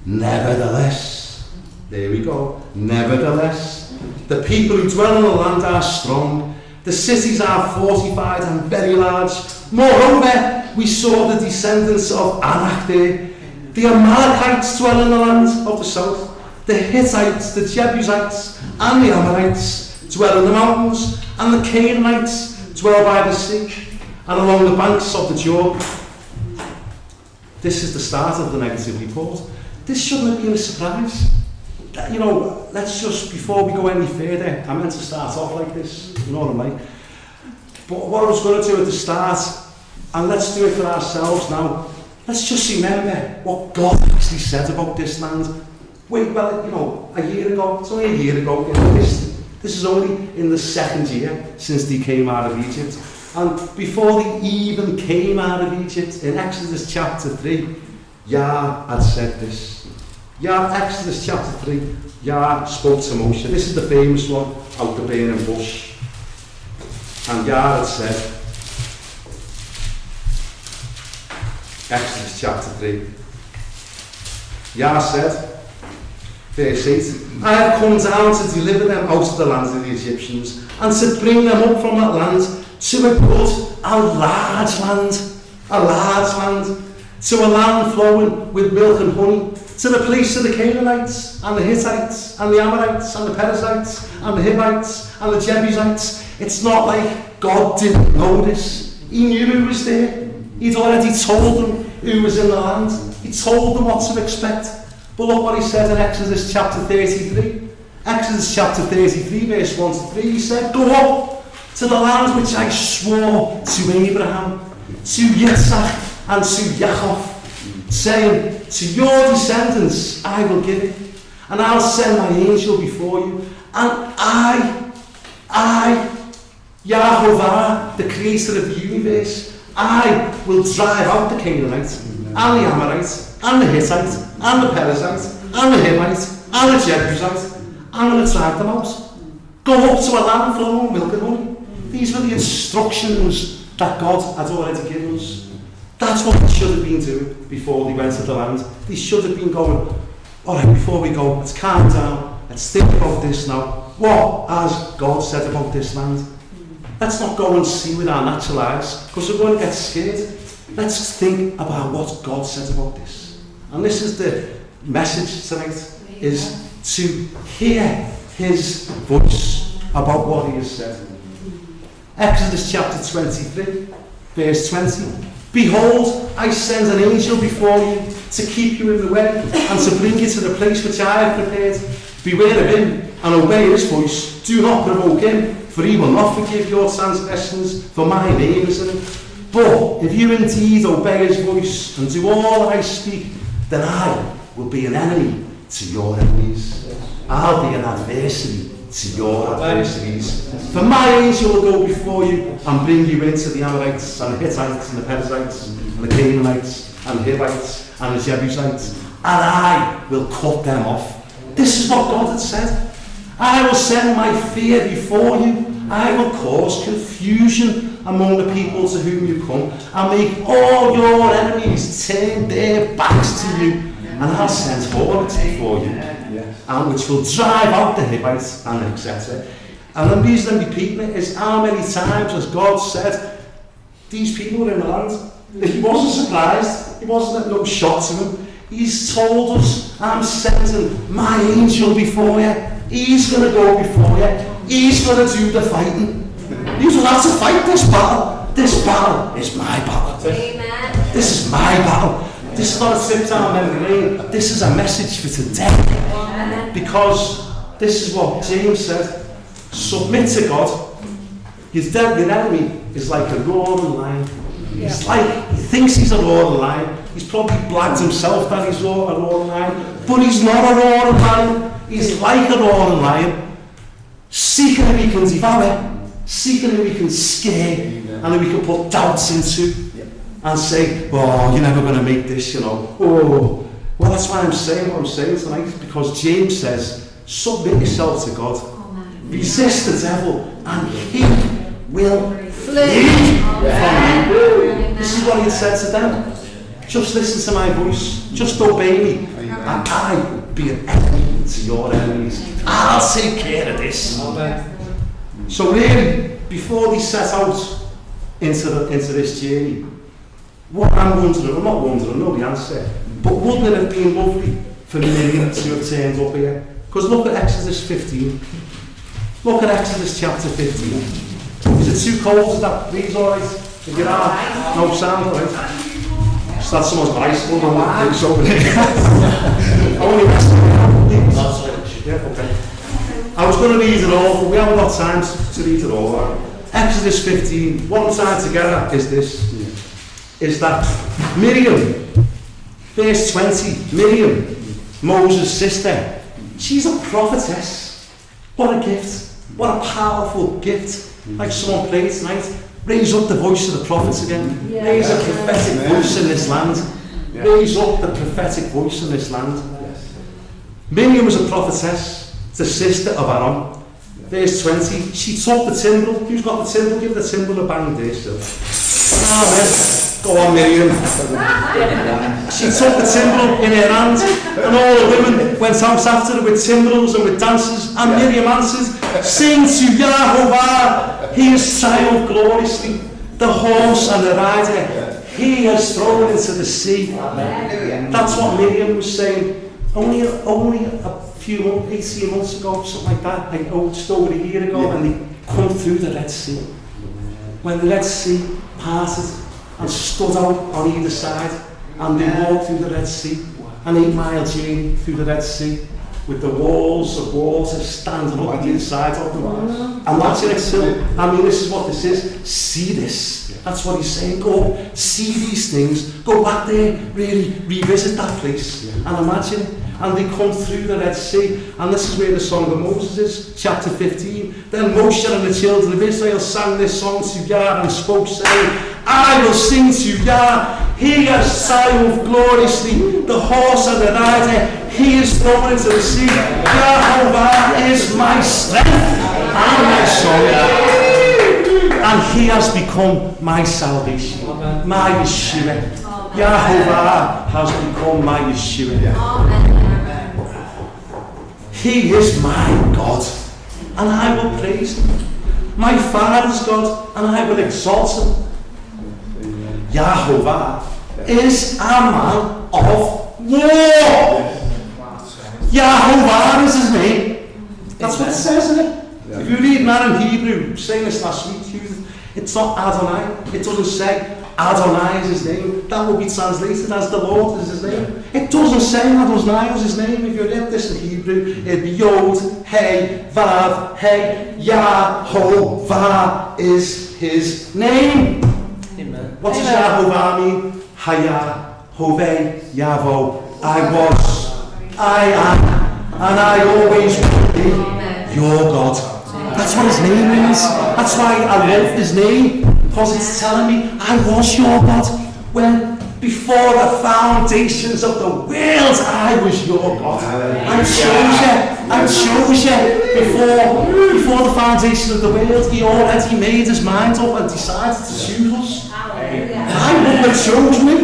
Nevertheless, there we go, nevertheless, the people who dwell in the land are strong. The cities are fortified and very large. Moreover, we saw the descendants of Anak there. The Amalekites dwell in the land of the south. The Hittites, the Jebusites, and the Amorites dwell in the mountains, and the Canaanites dwell by the sea. and along the banks of the Jordan. This is the start of the negative report. This shouldn't have been a surprise. You know, let's just, before we go any further, I meant to start off like this, you know what I'm like. But what I was going to do at the start, and let's do it for ourselves now, let's just remember what God actually said about this land. Wait, well, you know, a year ago, it's only a year ago, you know, this is only in the 2nd year since they came out of Egypt. And before they even came out of Egypt, in Exodus chapter 3, Yah had said this. Exodus chapter 3, Yah spoke to Moshe. This is the famous one, out the burning bush. And Yah had said, Exodus chapter 3, Yah said, verse 8, I have come down to deliver them out of the land of the Egyptians, and to bring them up from that land to a good, a large land, to a land flowing with milk and honey, to the place of the Canaanites, and the Hittites, and the Amorites, and the Perizzites, and the Hivites, and the Jebusites. It's not like God didn't know this. He knew who was there. He'd already told them who was in the land. He told them what to expect. But look what he said in Exodus chapter 33. Exodus chapter 33, verse 1 to 3, he said, go up to the land which I swore to Abraham, to Yitzhak, and to Yaakov, saying, to your descendants I will give it, and I'll send my angel before you, and I, Yahovah, the creator of the universe, I will drive out the Canaanites, and the Amorites, and the Hittites, and the Perizzites, and the Hivites, and the Jebusites. I'm going to drive them out. Go up to a land flowing with milk and honey. These were the instructions that God had already given us. That's what they should have been doing before they went to the land. They should have been going, all right, before we go, let's calm down. Let's think about this now. What has God said about this land? Let's not go and see with our natural eyes, because we're going to get scared. Let's think about what God said about this. And this is the message tonight, is to hear his voice about what he has said. Exodus chapter 23, verse 20. Behold, I send an angel before you to keep you in the way and to bring you to the place which I have prepared. Beware of him and obey his voice. Do not provoke him, for he will not forgive your transgressions, for my name is in it. But if you indeed obey his voice and do all that I speak, then I will be an enemy to your enemies. I'll be an adversary to your adversaries. For my angel will go before you and bring you into the Amorites and the Hittites and the Perizzites and the Canaanites and the Hivites and the Jebusites, and I will cut them off. This is what God had said. I will send my fear before you. I will cause confusion among the people to whom you come, and make all your enemies turn their backs to you. And I'll send hornets before you, and which will drive out the Hivites, and etc. And the reason I'm repeating it is how many times has God said, these people are in the land. He wasn't surprised. He wasn't no shock to him. He's told us, I'm sending my angel before you. He's going to go before you. He's going to do the fighting. You don't have to fight this battle. This battle is my battle. Amen. This is my battle. This is not a trip down memory lane. This is a message for today. Because this is what James said. Submit to God. Your enemy is like a roaring lion. He's like, he thinks he's a roaring lion. He's probably blagged himself that he's a roaring lion. But he's not a roaring lion. He's like a roaring lion. Seeking who he can devour. Seeking who he can scare. And who he can put doubts into. And say, oh, you're never going to make this, you know. Oh, well, that's why I'm saying what I'm saying tonight. Because James says, submit yourself to God. Resist the devil, and he will flee from you. This is what he said to them. Just listen to my voice. Just obey me. And I will be an enemy to your enemies. I'll take care of this. So really, before they set out into this journey, what I'm wondering, I'm not wondering, I know the answer, but wouldn't it have been lovely for Miriam to have turned up here? Because look at Exodus 15. Look at Exodus chapter 15. Is it too cold? Is that, please, alright? If you're out, no sound, right? Just that someone's bicycle and it's over there. I only yeah, okay. I was going to read it all, but we haven't got time to read it all. Exodus 15, what I'm trying to get at is this, is that Miriam, verse 20, Miriam, Moses' sister, she's a prophetess. What a gift, what a powerful gift. Like someone prayed tonight, raise up the voice of the prophets again, raise a prophetic voice in this land, raise up the prophetic voice in this land. Miriam was a prophetess, the sister of Aaron. Verse 20, she took the timbrel. Who's got the timbrel? Give the timbrel a bang there still. Amen. Go on, Miriam. She took the timbrel in her hand, and all the women went out after her with timbrels and with dances. And Miriam answered, sing to Yahovah, he has triumphed gloriously. The horse and the rider, he has thrown into the sea. That's what Miriam was saying. Only a few months, 18 months ago, something like that, like just over a year ago, and they come through the Red Sea. When the Red Sea parted and stood out on either side, and they walked through the Red Sea, an 8-mile journey through the Red Sea, with the walls of water standing up on either side of them. And watching it still, I mean, this is what this is. See this. That's what he's saying. Go, see these things. Go back there, really revisit that place, and imagine it. And they come through the Red Sea, and this is where the Song of Moses is, chapter 15. Then Moshe and the children of Israel sang this song to Yah and spoke, saying, I will sing to Yah, he has triumphed gloriously, the horse and the rider, he is thrown into the sea. Yahovah is my strength and my song, and he has become my salvation, my Yeshua. Yahovah has become my Yeshua. He is my God, and I will praise him. My Father's God, and I will exalt him. Yahovah is a man of war. Yahovah is his name. That's what it says in it. If you read that in Hebrew, saying this last week, it's not Adonai. It doesn't say Adonai is his name. That will be translated as the Lord is his name. It doesn't say Adonai is his name. If you read this in Hebrew, it'd be Yod, Hey, Vav, Hey, Yahovah is his name. Amen. What does Yahovah mean? Haya, Hoveh, Yavo. I was, I am, and I always will be your God. That's what his name means. That's why I love his name. Because it's telling me I was your God. When before the foundations of the world I was your God. I chose you before the foundation of the world. He already made his mind up and decided to choose us. I wouldn't have chosen me.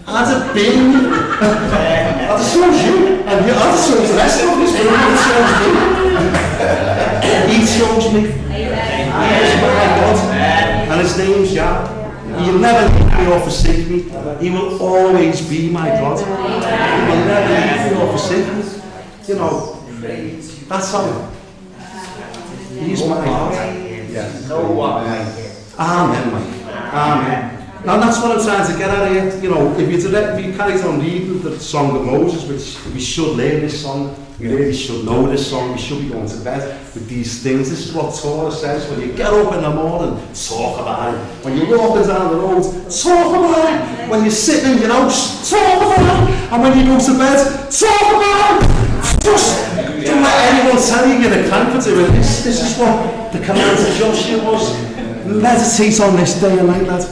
I'd have been me. I'd have chose you. And I'd have chose the rest of this world. He chose me. He is my God. And his name's Yah. He'll never leave me or forsake me. He will always be my God. He will never leave me or forsake me. You know, that's how he's my God. Amen, mate. Amen. Now that's what I'm trying to get at here. You know, if you carry on reading the Song of Moses, which we should learn this song, we really should know this song, we should be going to bed with these things. This is what Torah says. When you get up in the morning, talk about it. When you're walking down the road, talk about it. When you're sitting in your house, talk about it. And when you go to bed, talk about it. Just don't let anyone tell you you're a crank for doing this. This is what the command of Joshua was. Meditate on this day and night, lad.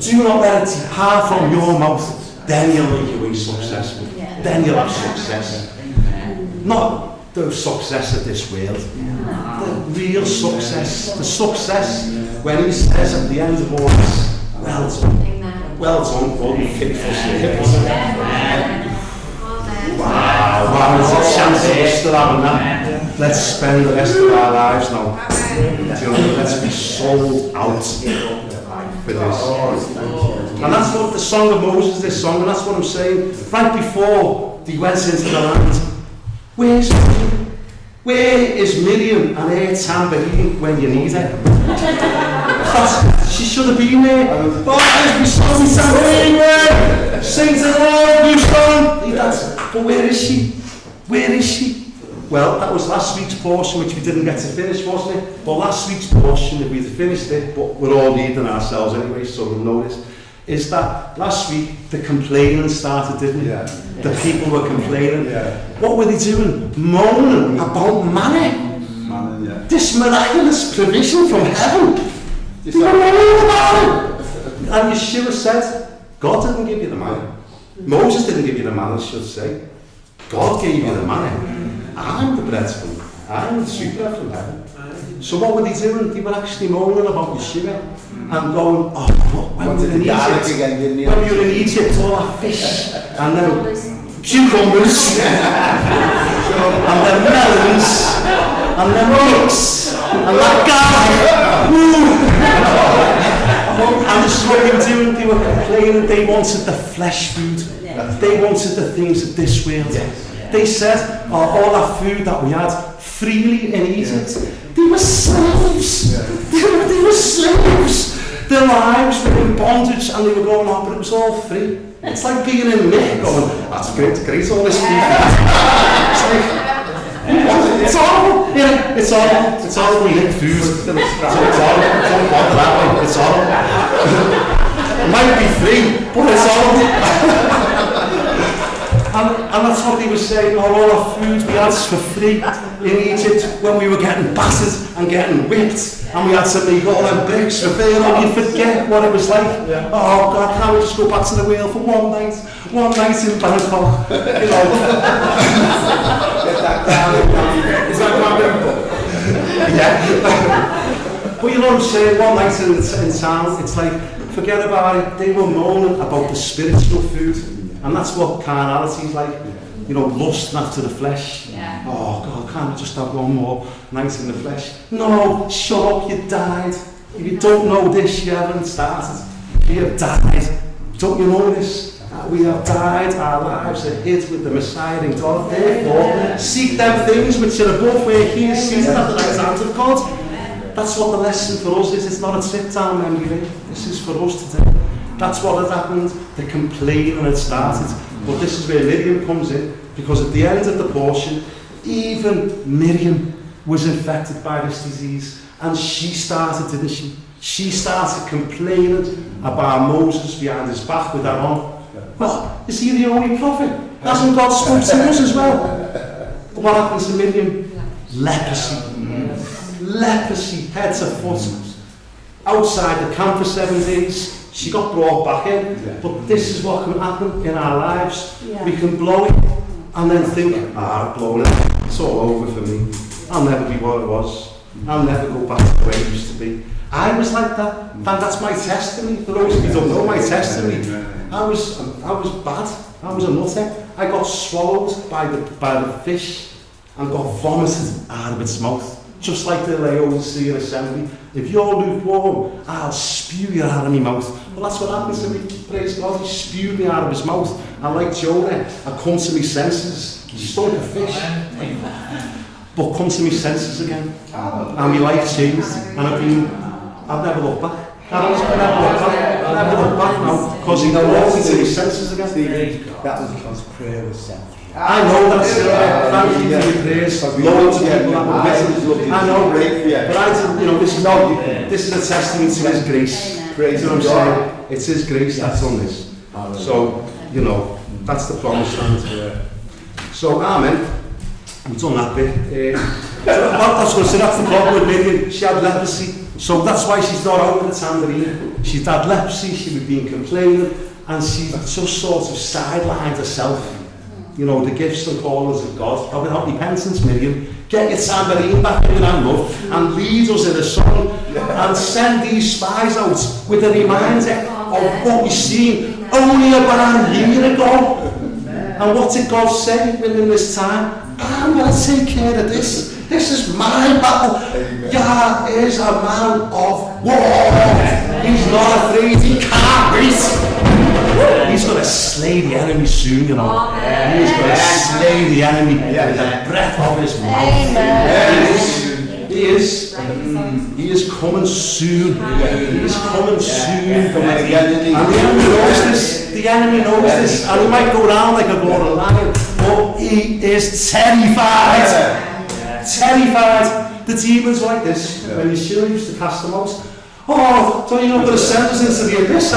Do not let it depart from your mouth. Then you'll make your way successful. Then you'll have success. Not the success of this world. The real success. The success when he says at the end of all this, well done. Well done, good and faithful servant. Wow, it's a chance that we're still having that. Let's spend the rest of our lives now. Let's be sold out for this. And that's what the Song of Moses, this song, and that's what I'm saying. Right before they went into the land, where's Miriam? Where is Miriam and her tambourine when you need her? She should have been there. Oh, there's my son, tambourine, man! Sing to the Lord, you son! But where is she? Where is she? Well, that was last week's portion, which we didn't get to finish, wasn't it? Well, last week's portion, if we'd finished it, but we're all reading ourselves anyway, so we'll notice, is that last week the complaining started, didn't it? Yeah. The people were complaining. Yeah. What were they doing? Moaning about manna. Man, yeah. This miraculous provision from heaven. They were moaning about it. And Yeshua said, God didn't give you the manna. Moses didn't give you the manna, I should say. God gave you the manna. I'm the bread from I'm the sweet bread from heaven. So what were they doing? They were actually moaning about Yeshua and going, oh, look, when we were in Egypt, when we were in Egypt, all that fish, and then cucumbers, and then melons, and then mix, and that garlic. And this is what they were doing. They were complaining. They wanted the flesh food. They wanted the things of this world. They said, oh, all that food that we had freely in Egypt, they were slaves. They were slaves. Their lives were in bondage and they were going on, but it was all free. It's like being in Nick going, that's great, all this food. It's horrible. Yeah, it's horrible. It's horrible Nick food. It's horrible. Don't bother that way. It's horrible. It might be free, but it's horrible. And that's what they were saying, all our food we had for free in Egypt when we were getting battered and getting whipped and we had to make all them bricks for Pharaoh. You forget what it was like. Yeah. Oh God, can't we just go back to the wheel for one night in Bangkok, you know. Is that quite difficult? Yeah. But you know what I'm saying, one night in town, it's like, forget about it. They were moaning about the spiritual food. And that's what carnality is like, you know, lust after the flesh. Yeah. Oh God, can't we just have one more night in the flesh? No, shut up, you died. If you don't know this, you haven't started. You have died. Don't you know this? We have died, our lives are hid with the Messiah in God. Therefore, seek them things which are above where he is seated at the right hand of God. That's what the lesson for us is. It's not a trip down memory lane. This is for us today. That's what had happened. The complaining had started. But this is where Miriam comes in, because at the end of the portion, even Miriam was infected by this disease. And she started, didn't she? She started complaining about Moses behind his back with Aaron. Well, is he the only prophet? Hasn't God spoken to us as well? But what happens to Miriam? Leprosy. Leprosy, head to foot. Outside the camp for 7 days. She got brought back in, but this is what can happen in our lives. Yeah. We can blow it and then think, I've blown it, it's all over for me. I'll never be what I was. I'll never go back to where I used to be. I was like that, and that's my testimony. For those of you who don't know my testimony, I was bad. I was a nutter. I got swallowed by the fish and got vomited out of its mouth. Just like the Laodicean assembly. If you're lukewarm, I'll spew you out of my mouth. Well, that's what happened to me. Praise God, he spewed me out of his mouth. And like Jonah, I come to my senses. Stunk of fish. But come to my senses again. And my life changed. And I've never looked back. I've never looked back now. Because he brought me to my senses again. That was because prayer was sent. I know that's thank you for your prayers. Loads of people that were with me. I know, but I didn't, you know, this is a testament to his grace. Praise, you know what I'm saying? It's his grace that's done this. So, you know, that's the promised land. So, amen. We've done that bit. I was going to say, that's the problem with Miriam. She had leprosy. So that's why she's not out with the tambourine. She's had leprosy, she was being complaining, and she just sort of sidelined herself. You know, the gifts and callings of God. But without repentance, Miriam, get your tambourine back in your hand, love, and lead us in a song, and send these spies out with a reminder of what we've seen only about a year ago. And what did God say within this time? I'm going to take care of this. This is my battle. Yah is a man of war. He's not afraid. He can't wait. He's going to slay the enemy soon, you know. He's going to slay the enemy with the breath of his mouth. He is coming soon. He is coming soon. And the enemy knows this. The enemy knows this. And he might go down like a roaring lion, but he is terrified. Terrified. The demons like this, when Yeshua used to cast them out. Oh, don't you know going to send us into the abyss,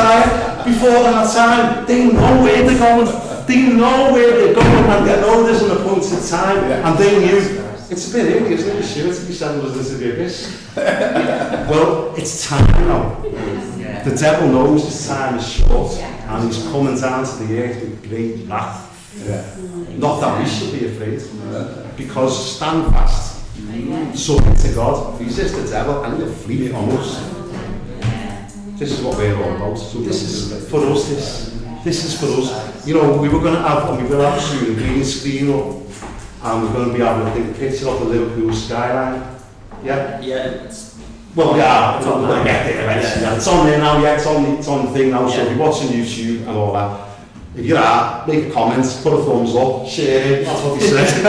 before that time? They know where they're going. They know where they're going, and they know there's an appointed time, and they knew. It's a bit early, isn't it, Yeshua, to be sending us into the abyss? Well, it's time now. The devil knows his time is short, and he's coming down to the earth with great wrath. Not that we should be afraid, because stand fast, submit to God, resist the devil, and he'll flee from us. This is what we're all about. So this is for us. This is for us. You know, we were going to have, and we will have soon, a green screen up, and we're going to be having a picture of the Liverpool skyline. Yeah. Yeah. Well, yeah. It's on there. It's on there now. Yeah, it's on the thing now. So if you're watching YouTube and all that, if you're out, make a comment, put a thumbs up, share it. That's what he said.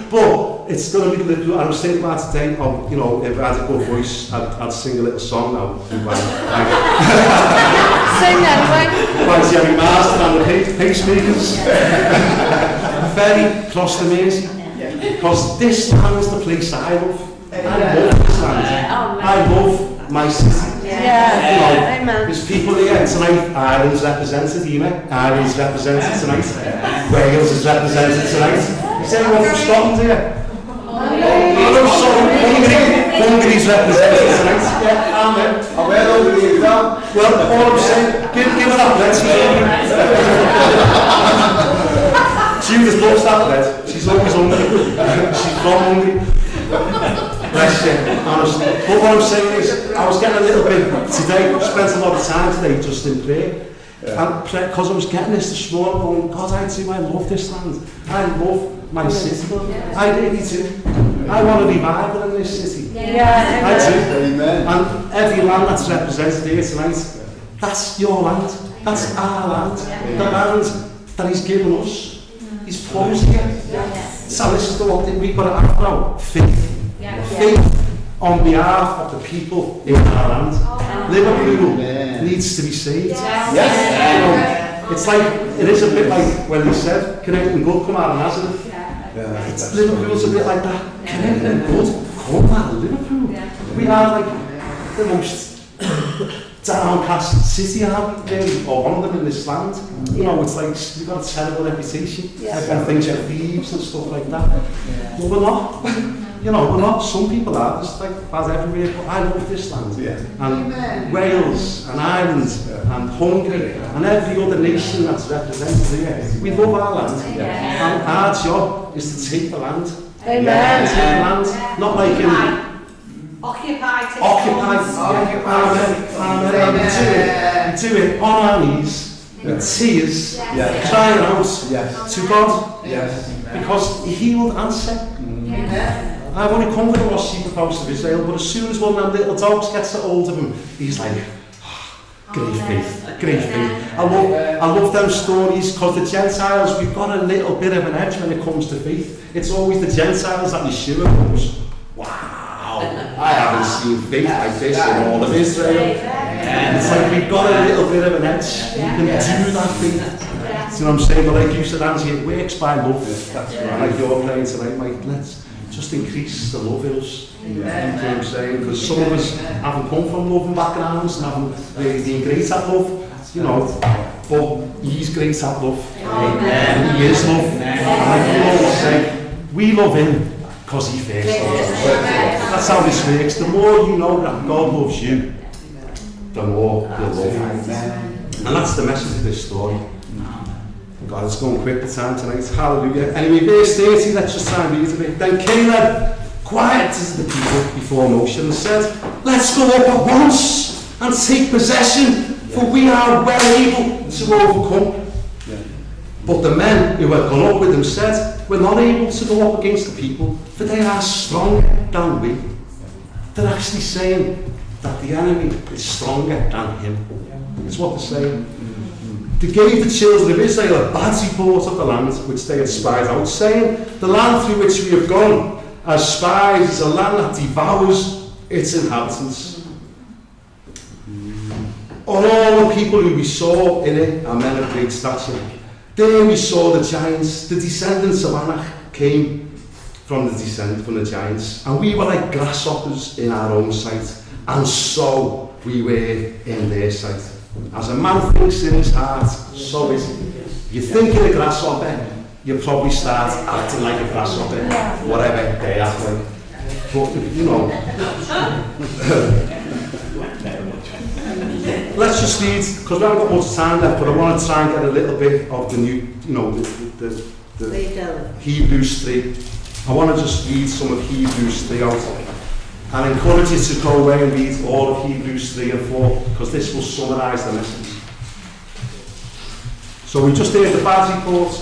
But it's going to be Liverpool. I was thinking about today, you know, if I had a good voice, I'd sing a little song now. Sing anyway. By Jerry Marston and the pacemakers. Very close to Mersey. Because this land is the place I love. I love this land. I love my city. Yeah. You know, there's people here tonight. Ireland's represented, Ireland's represented tonight. Wales is represented tonight. Is anyone from Scotland here? Hungary's represented tonight. Yeah, amen. And where over you go? Well, all I'm saying, give it up, let's Judith loves that bread. She's always hungry. She's from Hungary. Bless you, honestly. But what I'm saying is, I was getting a little bit today, spent a lot of time today just in prayer. And because I was getting this morning, going, God, I love this land. I love my city. I really do. I want a revival in this city. Yeah. I do. Amen. And every land that's represented here tonight, that's your land. That's our land. The land that he's given us. He's promised here. So this is the one thing we've got to have now. Faith. Faith on behalf of the people in our land. Liverpool needs to be saved. Yes. You know, it's like, it is a bit like when he said, can anything good come out of Nazareth? It's Liverpool's a bit like that. Can anything good come out of Liverpool? We are like the most downcast city, aren't we, really? Or one of them in this land. You know, it's like, we've got a terrible reputation. Everyone thinks we're thieves and stuff like that. Well, we're not. You know, we're not. Some people are. There's like bad everywhere. But I love this land. And Wales and Ireland and Hungary and every other nation that's represented here. We love our land. And our job is to take the land. Amen. Take the land. Not like in Occupy. Amen. We do it on our knees, with tears, crying out to God. Because he will answer. I've only come with the lost sheep of the house of Israel, but as soon as one of them little dogs gets a hold of him, he's like, great faith, great faith. I love them stories, because the Gentiles, we've got a little bit of an edge when it comes to faith. It's always the Gentiles that Yeshua comes, wow, I haven't seen faith like this in all of Israel. It's like we've got a little bit of an edge. We can do that faith. You know what I'm saying? But like you said, Angie, it works by love. Like you're praying tonight, Mike, let's just increase the love in us. You know what I'm saying? Because some of us haven't come from loving backgrounds and haven't really been great at love, you know. But he's great at love. Amen. He is love. And like you always say, we love him because he first loved us. That's how this works. The more you know that God loves you, the more you'll love him. And that's the message of this story. God, it's going quick the time tonight. Hallelujah. Anyway, verse 30, let's just try and read it a bit. Then Caleb quieted the people before Moshe and said, let's go up at once and take possession, for we are well able to overcome. But the men who had gone up with him said, we're not able to go up against the people, for they are stronger than we. They're actually saying that the enemy is stronger than him. It's what they're saying. They gave the children of Israel a bad report of the land which they had spied out, saying, the land through which we have gone as spies is a land that devours its inhabitants. All the people who we saw in it are men of great stature. There we saw the giants, the descendants of Anak came from the giants, and we were like grasshoppers in our own sight, and so we were in their sight. As a man thinks in his heart, so is he. You think you're a grasshopper, you probably start acting like a grasshopper, whatever they act like. But, you know. Let's just read, because we haven't got much time left, but I want to try and get a little bit of the new, you know, the Hebrews 3. I want to just read some of Hebrews 3 out. And encourage you to go away and read all of Hebrews 3 and 4, because this will summarise the message. So we just heard the bad report.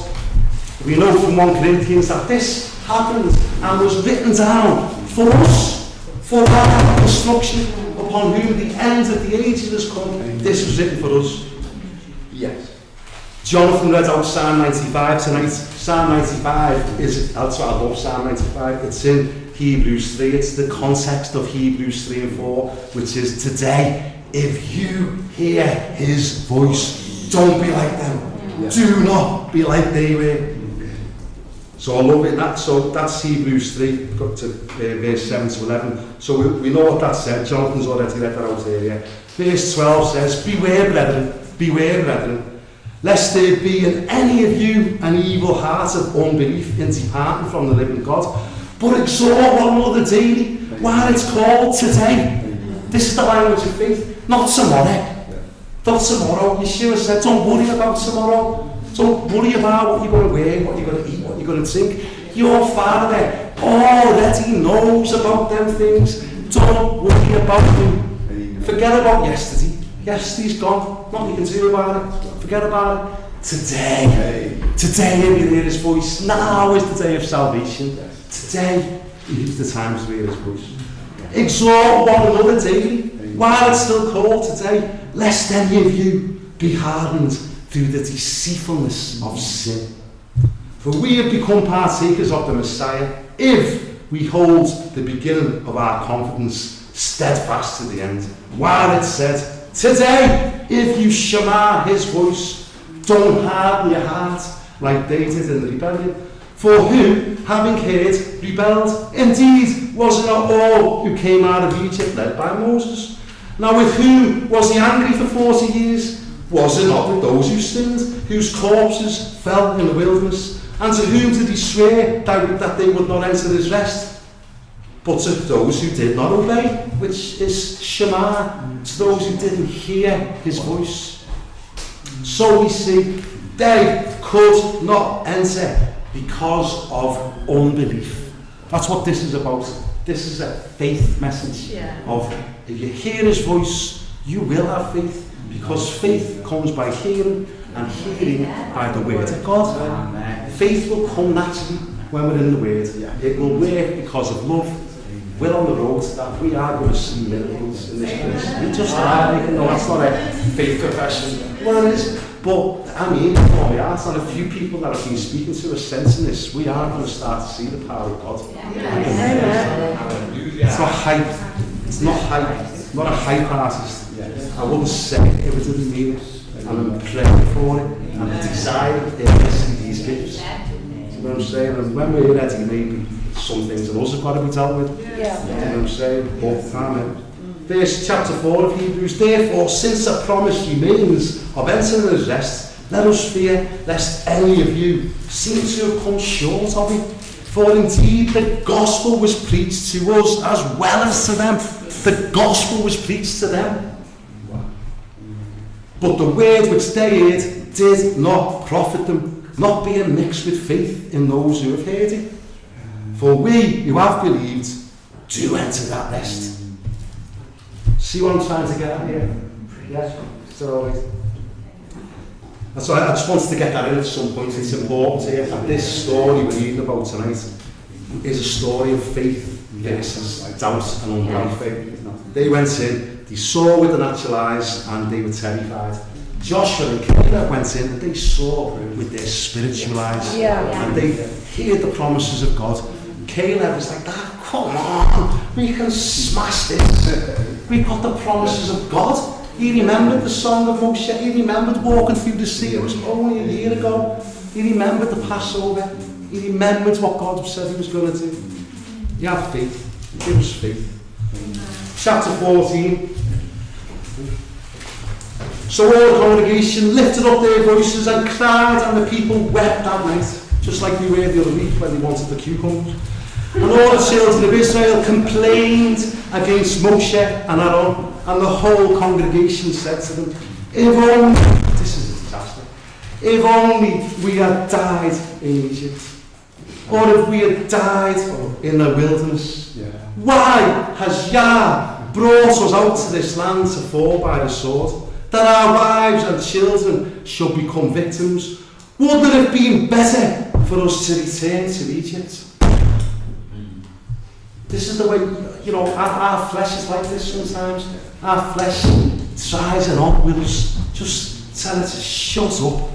We know from 1 Corinthians that this happened and was written down for us, for our instruction, upon whom the end of the ages has come. This was written for us. Yes. Jonathan read out Psalm 95 tonight. Psalm 95 is, that's what I love, Psalm 95. It's in Hebrews 3. It's the context of Hebrews 3 and 4, which is, today, if you hear his voice, don't be like them. Yeah. Do not be like they were. So I love it. So that's Hebrews 3, got to verse 7 to 11. So we know what that said. Jonathan's already read that out earlier. Verse 12 says, beware, brethren, lest there be in any of you an evil heart of unbelief in departing from the living God, but exhort one another daily, while it's called today. This is the language of faith, not tomorrow. Not tomorrow. Yeshua said, don't worry about tomorrow. Don't worry about what you're going to wear, what you're going to eat, what you're going to drink. Your Father already knows about them things. Don't worry about them. Forget about yesterday. Yesterday's gone. Nothing you can do about it. Forget about it. Today, if you hear his voice, now is the day of salvation. Today is the time to hear his voice. Exhort one another daily, while it's still called today, lest any of you be hardened through the deceitfulness of sin. For we have become partakers of the Messiah, if we hold the beginning of our confidence steadfast to the end. While it said, today, if you shema his voice, don't harden your heart like they did in the rebellion. For who, having heard, rebelled? Indeed, was it not all who came out of Egypt led by Moses? Now with whom was he angry for 40 years? Was it not with those who sinned, whose corpses fell in the wilderness? And to whom did he swear that they would not enter his rest? But to those who did not obey, which is Shema, to those who didn't hear his voice. So we see, they could not enter because of unbelief. That's what this is about. This is a faith message of, if you hear his voice, you will have faith, because faith comes by hearing, and hearing by the word of God. Amen. Faith will come naturally when we're in the word. It will work because of love. We're on the road that we are going to see miracles in this place. We just are, even though that's not a faith confession. Well, it is. But I mean, for me, and a few people that I've been speaking to are sensing this. We are going to start to see the power of God. It's not hype. It's not hype. It's not a hype artist. I wouldn't say it if I didn't mean it. And I'm praying for it. And I desire it to see these gifts. You know what I'm saying? And when we're ready, maybe some things in us have got to be dealt with. You know what I'm saying? But, amen. Verse chapter 4 of Hebrews, therefore, since a promise remains of entering his rest, let us fear lest any of you seem to have come short of it. For indeed the gospel was preached to us as well as to them. The gospel was preached to them. But the word which they heard did not profit them, not being mixed with faith in those who have heard it. For we who have believed do enter that rest. See what I'm trying to get at here? Yes? So, that's why I just wanted to get that in at some point. It's important here. And this story we're reading about tonight is a story of faith versus doubt and unbelief. They went in, they saw with the natural eyes, and they were terrified. Joshua and Caleb went in and they saw with their spiritual eyes. And they heard the promises of God. Caleb was like, come on, we can smash this. We've got the promises of God. He remembered the song of Moshe. He remembered walking through the sea. It was only a year ago. He remembered the Passover. He remembered what God said he was going to do. He had faith. It was faith. Chapter 14. So all the congregation lifted up their voices and cried, and the people wept that night, just like we were the other week when they wanted the cucumbers. And all the children of Israel complained against Moshe and Aaron, and the whole congregation said to them, if only, this is a disaster, if only we had died in Egypt, or if we had died in the wilderness. Why has Yah brought us out to this land to fall by the sword, that our wives and children should become victims? Wouldn't it have been better for us to return to Egypt? This is the way, our flesh is like this sometimes. Our flesh tries and on with us, just tell it to shut up,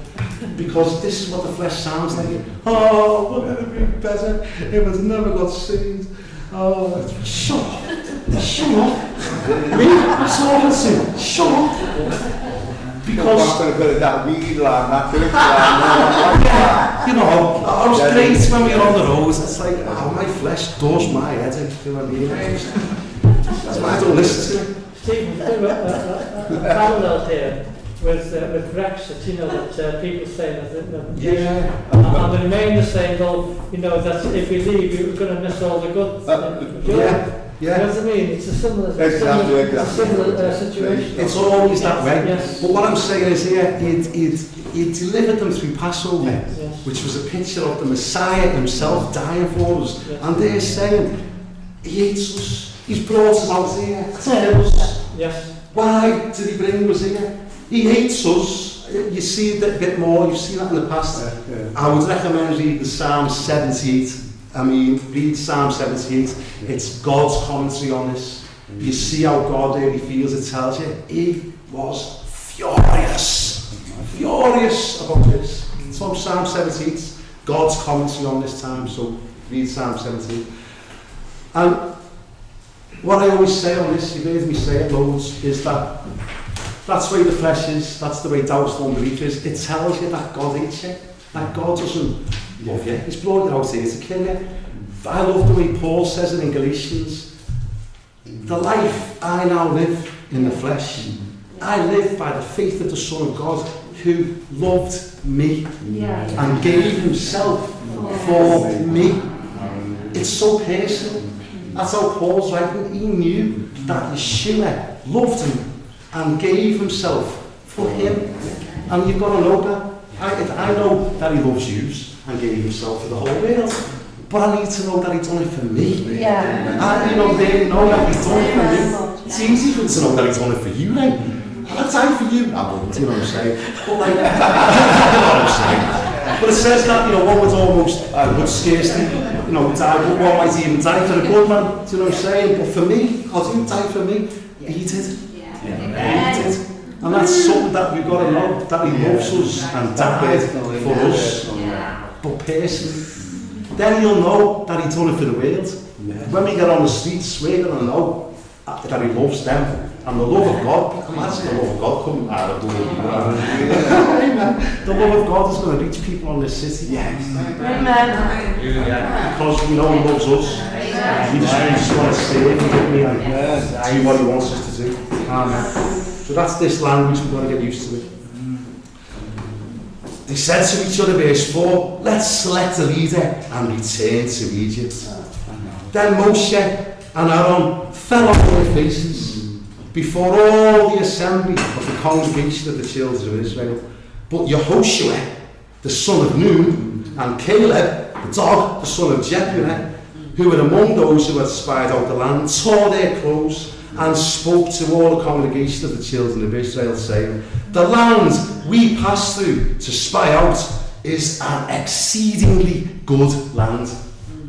because this is what the flesh sounds like. Oh, wouldn't it have been better if it never got saved? Oh, shut up. Shut up. Me? That's all I'm saying. Shut up. Because I was great when we were on the road. It's like, my flesh does my head in. You know what I mean? That's why I don't listen to it. Stephen, parallel here with Brexit, that people say that and the Remainers saying, that if we leave, you're going to miss all the good. You know what I mean? It's a similar situation. It's always that way. Yes. But what I'm saying is here, he delivered them through Passover, which was a picture of the Messiah himself dying for us. Yes. And they're saying, he hates us. He's brought us out here to kill us. Yes. Why did he bring us here? He hates us. You see that a bit more, you've seen that in the past. I would recommend reading Psalm 78. Read Psalm 78. It's God's commentary on this. You see how God really feels. It tells you he was furious about this. It's from Psalm 78. God's commentary on this time. So read Psalm 78. And what I always say on this, you've heard me say it loads, is that that's the way the flesh is. That's the way doubt and unbelief is. It tells you that God hates you. That God doesn't love you. He's brought you out here to kill you. I love the way Paul says it in Galatians. The life I now live in the flesh, I live by the faith of the Son of God who loved me and gave himself for me. It's so personal. That's how Paul's writing. He knew that Yeshua loved him and gave himself for him. And you've got to know that. I know that he loves you and gave himself for the whole world, but I need to know that he's done it for me. They know that he's done it for me. It's easy for them to know that he's done it for you, right? I'll die for you. I wouldn't, you know what I'm saying? But like, you know what I'm saying? But it says that, one would almost, would scarcely, die, but one might even die for a good man, do you know what I'm saying? But for me, God didn't die for me, he did. He did. And that's something that we've got to know, that he loves us and died for us. But personally, then you'll know that he's done it for the world. When we get on the streets, we're going to know that he loves them. And the love of God, imagine the love of God coming out of the world. The love of God is going to reach people on this city. Amen. Because we know he loves us. We just want to serve him and do what he wants us to do. Amen. So that's this language, we've got to get used to it. They said to each other, verse 4, let's select a leader and return to Egypt. Then Moshe and Aaron fell on their faces before all the assembly of the congregation of the children of Israel. But Yehoshua, the son of Nun, and Caleb, the dog, the son of Jephunneh, who were among those who had spied out the land, tore their clothes and spoke to all the congregation of the children of Israel, saying, the land we passed through to spy out is an exceedingly good land.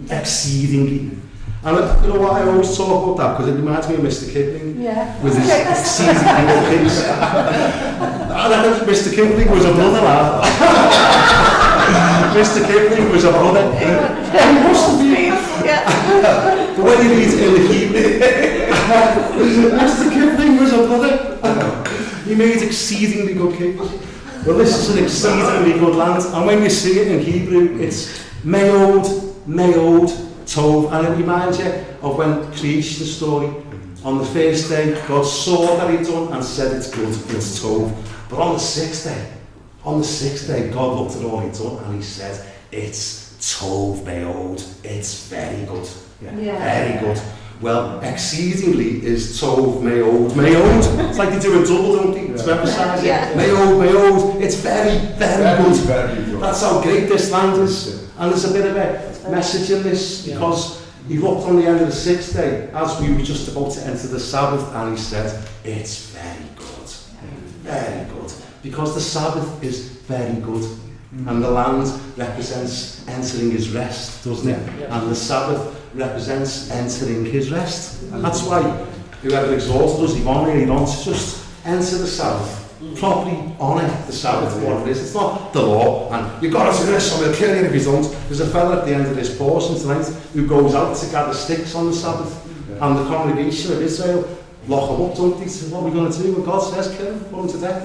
Exceedingly. And you know what, I always talk about that because it reminds me of Mr. Kipling Yeah. with his exceedingly good kids. I think Mr. Kipling was a brother, lad. Mr. Kipling was a brother. He must have been. But when you read it in the Hebrew, Mr. Kipling was a brother. He made exceedingly good cakes. Well, this is an exceedingly good land, and when you see it in Hebrew, it's Meod, Tov, and it reminds you of when creation story. On the first day, God saw that he'd done and said it's good, it's Tov. But on the sixth day, God looked at all he'd done and he said, it's Tov Meod, it's very good. Yeah. Very good. Well, exceedingly is Tov Meod. It's like they do a double, don't they? To emphasise it. Meod. It's very, very good. That's how great this land is. And there's a bit of a message in this because he looked on the end of the sixth day as we were just about to enter the Sabbath and he said, it's very good. Very good. Because the Sabbath is very good. And the land represents entering his rest, doesn't it? And the Sabbath represents entering his rest. And that's why whoever exalted us, he wants to just enter the Sabbath, properly honour the Sabbath for what it is. It's not the law, and you've got to do this, or we'll kill you if you don't. There's a fella at the end of this portion tonight who goes out to gather sticks on the Sabbath, and the congregation of Israel lock him up, don't they? So what are we going to do? When God says kill him, put him to death.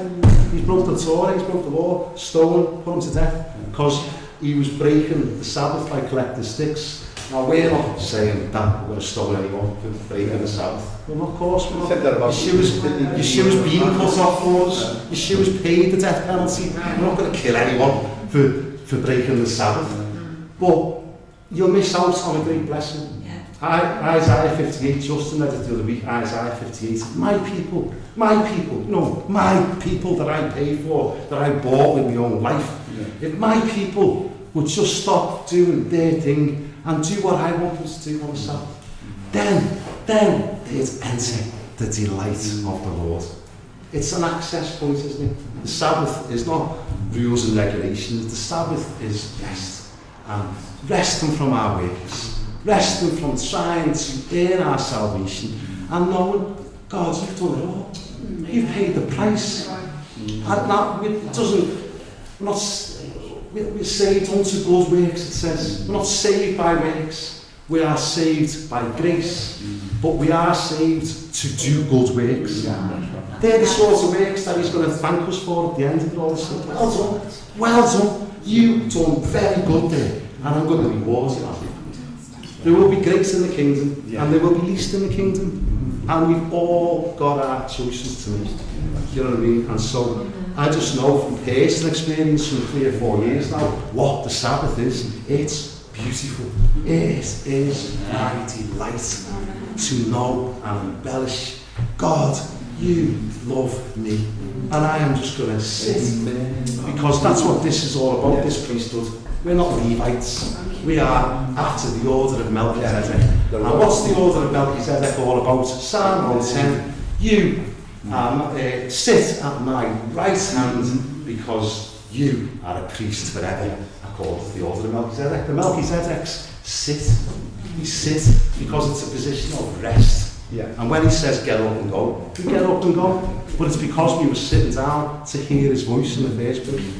He's broke the Torah, he's broke the law, stone, put him to death, because he was breaking the Sabbath by collecting sticks. Now we're not saying that we're going to stone anyone for breaking the Sabbath. Well, of course we're not. Yeshua's being cut off for us. Yeshua's paid the death penalty. We're not going to kill anyone for breaking the Sabbath. But you'll miss out on a great blessing. Isaiah 58, Justin read it the other week, Isaiah 58, my people, my people that I paid for, that I bought with my own life. If my people would just stop doing their thing and do what I want them to do on the Sabbath, then they'd enter the delight of the Lord. It's an access point, isn't it? The Sabbath is not rules and regulations, the Sabbath is rest. And resting from our works. Resting from trying to earn our salvation and knowing, God, you've done it all. You've paid the price. And now, we're saved unto good works, it says. We're not saved by works. We are saved by grace. But we are saved to do good works. They're the sorts of works that he's going to thank us for at the end of it all. Well done. Well done. You've done very good there. And I'm going to reward you. There will be greats in the kingdom, and there will be least in the kingdom. And we've all got our choices to make. You know what I mean? And so, I just know from personal experience from 3 or 4 years now, what the Sabbath is. It's beautiful. It is my delight to know and embellish. God, you love me. And I am just going to sit. Because that's what this is all about, this priesthood. We're not Levites. We are after the order of Melchizedek. And what's the order of Melchizedek all about? Psalm 110. You sit at my right hand because you are a priest forever, according to the order of Melchizedek. The Melchizedeks sit. We sit because it's a position of rest. And when he says get up and go, we get up and go. But it's because we were sitting down to hear his voice in the first place.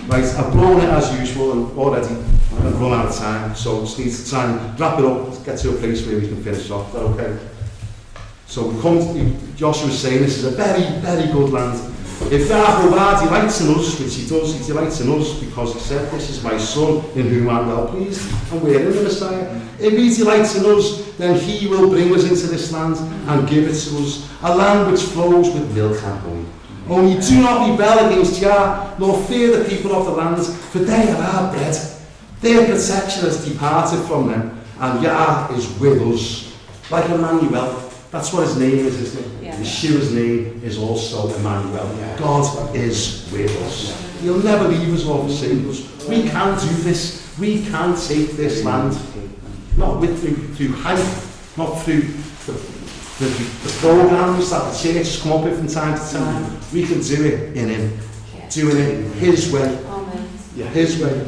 Right, I've blown it as usual and already I've run out of time, so just need to try and wrap it up, get to a place where we can finish off. Is that okay? So we come to, Joshua was saying this is a very, very good land. If Yahovah delights in us, which he does, he delights in us because he said, this is my son in whom I'm well pleased, and we're in the Messiah. If he delights in us, then he will bring us into this land and give it to us, a land which flows with milk and honey. Only do not rebel against Yah, nor fear the people of the land, for they are our bread. Their protection has departed from them, and Yah is with us. Like Emmanuel, that's what his name is, isn't it? Yeshua's name is also Emmanuel. God is with us. He'll never leave us or forsake us. We can do this. We can take this land. Not through hype, not through the programs that the church has come up with from time to time. We can do it in him. Doing it his way. His way.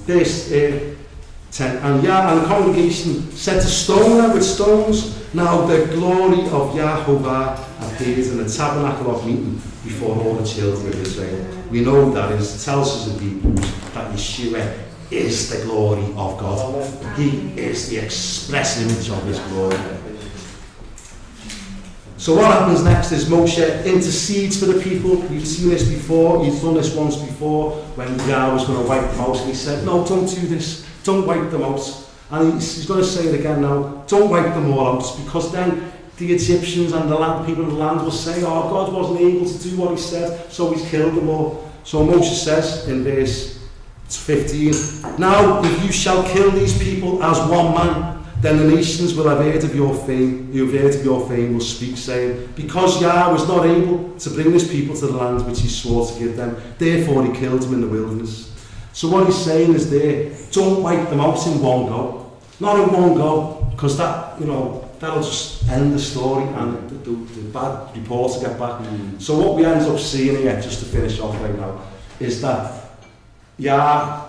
This And the congregation said to stone them with stones. Now the glory of Yahovah appeared in the tabernacle of meeting before all the children of Israel. We know that it tells us in Hebrews that Yeshua is the glory of God. He is the express image of his glory. So what happens next is Moshe intercedes for the people. We've seen this before. He's done this once before when Yah was going to wipe them out. And he said, no, don't do this. Don't wipe them out. And he's going to say it again now. Don't wipe them all out, because then the Egyptians and the people of the land will say, oh, God wasn't able to do what he said, so he's killed them all. So Moses says in verse 15, now if you shall kill these people as one man, then the nations will have heard of your fame, who have heard of your fame will speak, saying, because Yah was not able to bring his people to the land which he swore to give them, therefore he killed them in the wilderness. So what he's saying is there, don't wipe them out in one go. Not in one go, because that, that'll just end the story and the bad reports will get back. So what we end up seeing here, just to finish off right now, is that Yah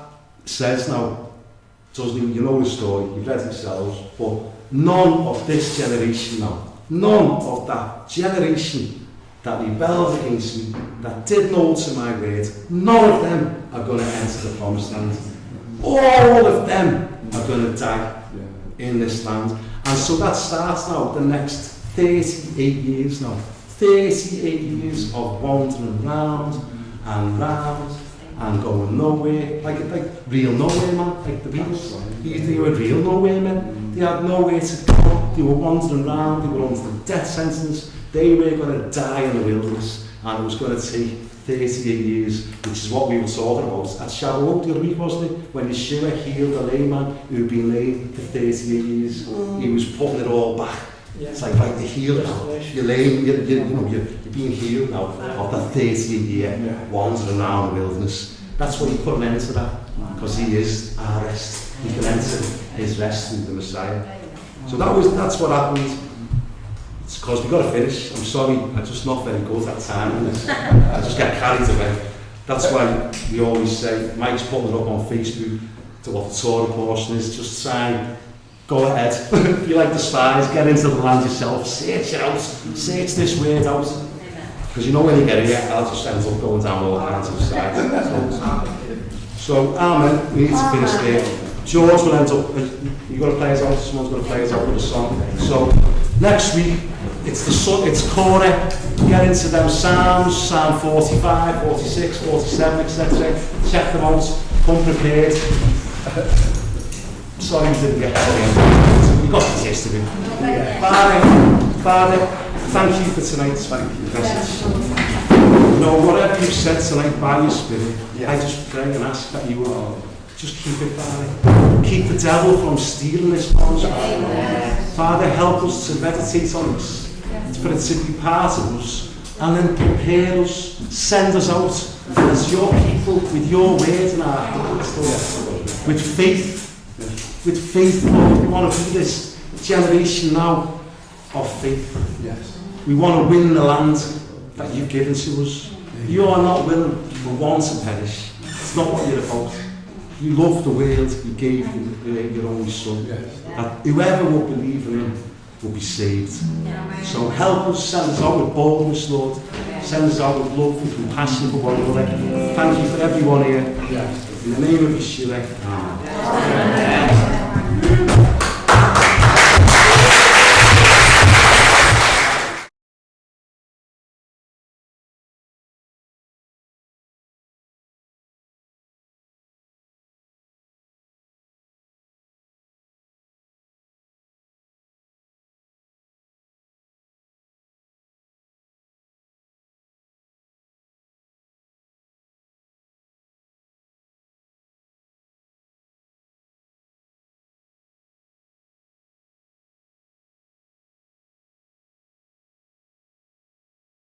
says now, you know the story, you've read it yourselves, but none of this generation now, none of that generation that rebelled against me, that did no to my word, none of them are going to enter the promised land. All of them are going to die in this land. And so that starts now the next 38 years now. 38 years of wandering round and round and going nowhere, like real nowhere, man, like the Beatles. They were real nowhere men. They had nowhere to go. They were wandering around. They were under death sentence. They were going to die in the wilderness, and it was going to take 38 years, which is what we were talking about at Shabbat the other week, wasn't it? When Yeshua healed a lame man who had been lame for 38 years, he was putting it all back. Yeah. It's like, right, you're healed now. You're lame, you're being healed now of that 38-year wandering around the wilderness. That's what he put an end to that, because he is our rest. He can enter his rest through the Messiah. So that's what happened. It's because we've got to finish. I'm sorry, I'm just not very good at time in this. I just get carried away. That's why we always say, Mike's putting it up on Facebook to what the Torah portion is, just saying, go ahead, be like the spies, get into the land yourself, search it out, search this word out. Because when you get here, I'll just end up going down all kinds of sides. So, amen, we need to finish there. George will end up, you've got to play us out, someone's got to play us out with a song. So, next week, it's Korah, get into them Psalms, Psalm 45, 46, 47, etc. Check them out, come prepared. Sorry we didn't get to the end. We got the gist of it. Father, thank you for tonight's message. Whatever you've said tonight by your Spirit, I just pray and ask that you will just keep it, Father. Keep the devil from stealing this from us. Father, help us to meditate on this, for it to be part of us, and then prepare us, send us out as your people with your word in our hearts, Lord. With faith, Lord. We want to be this generation now of faith. Yes. We want to win the land that you've given to us. You are not willing for one to perish. It's not what you're about. You love the world, you gave your only Son. Yes. That whoever will believe in him will be saved. So help us, send us out with boldness, Lord. Send us out with love and compassion for one another. Thank you for everyone here. In the name of Yeshua. Amen.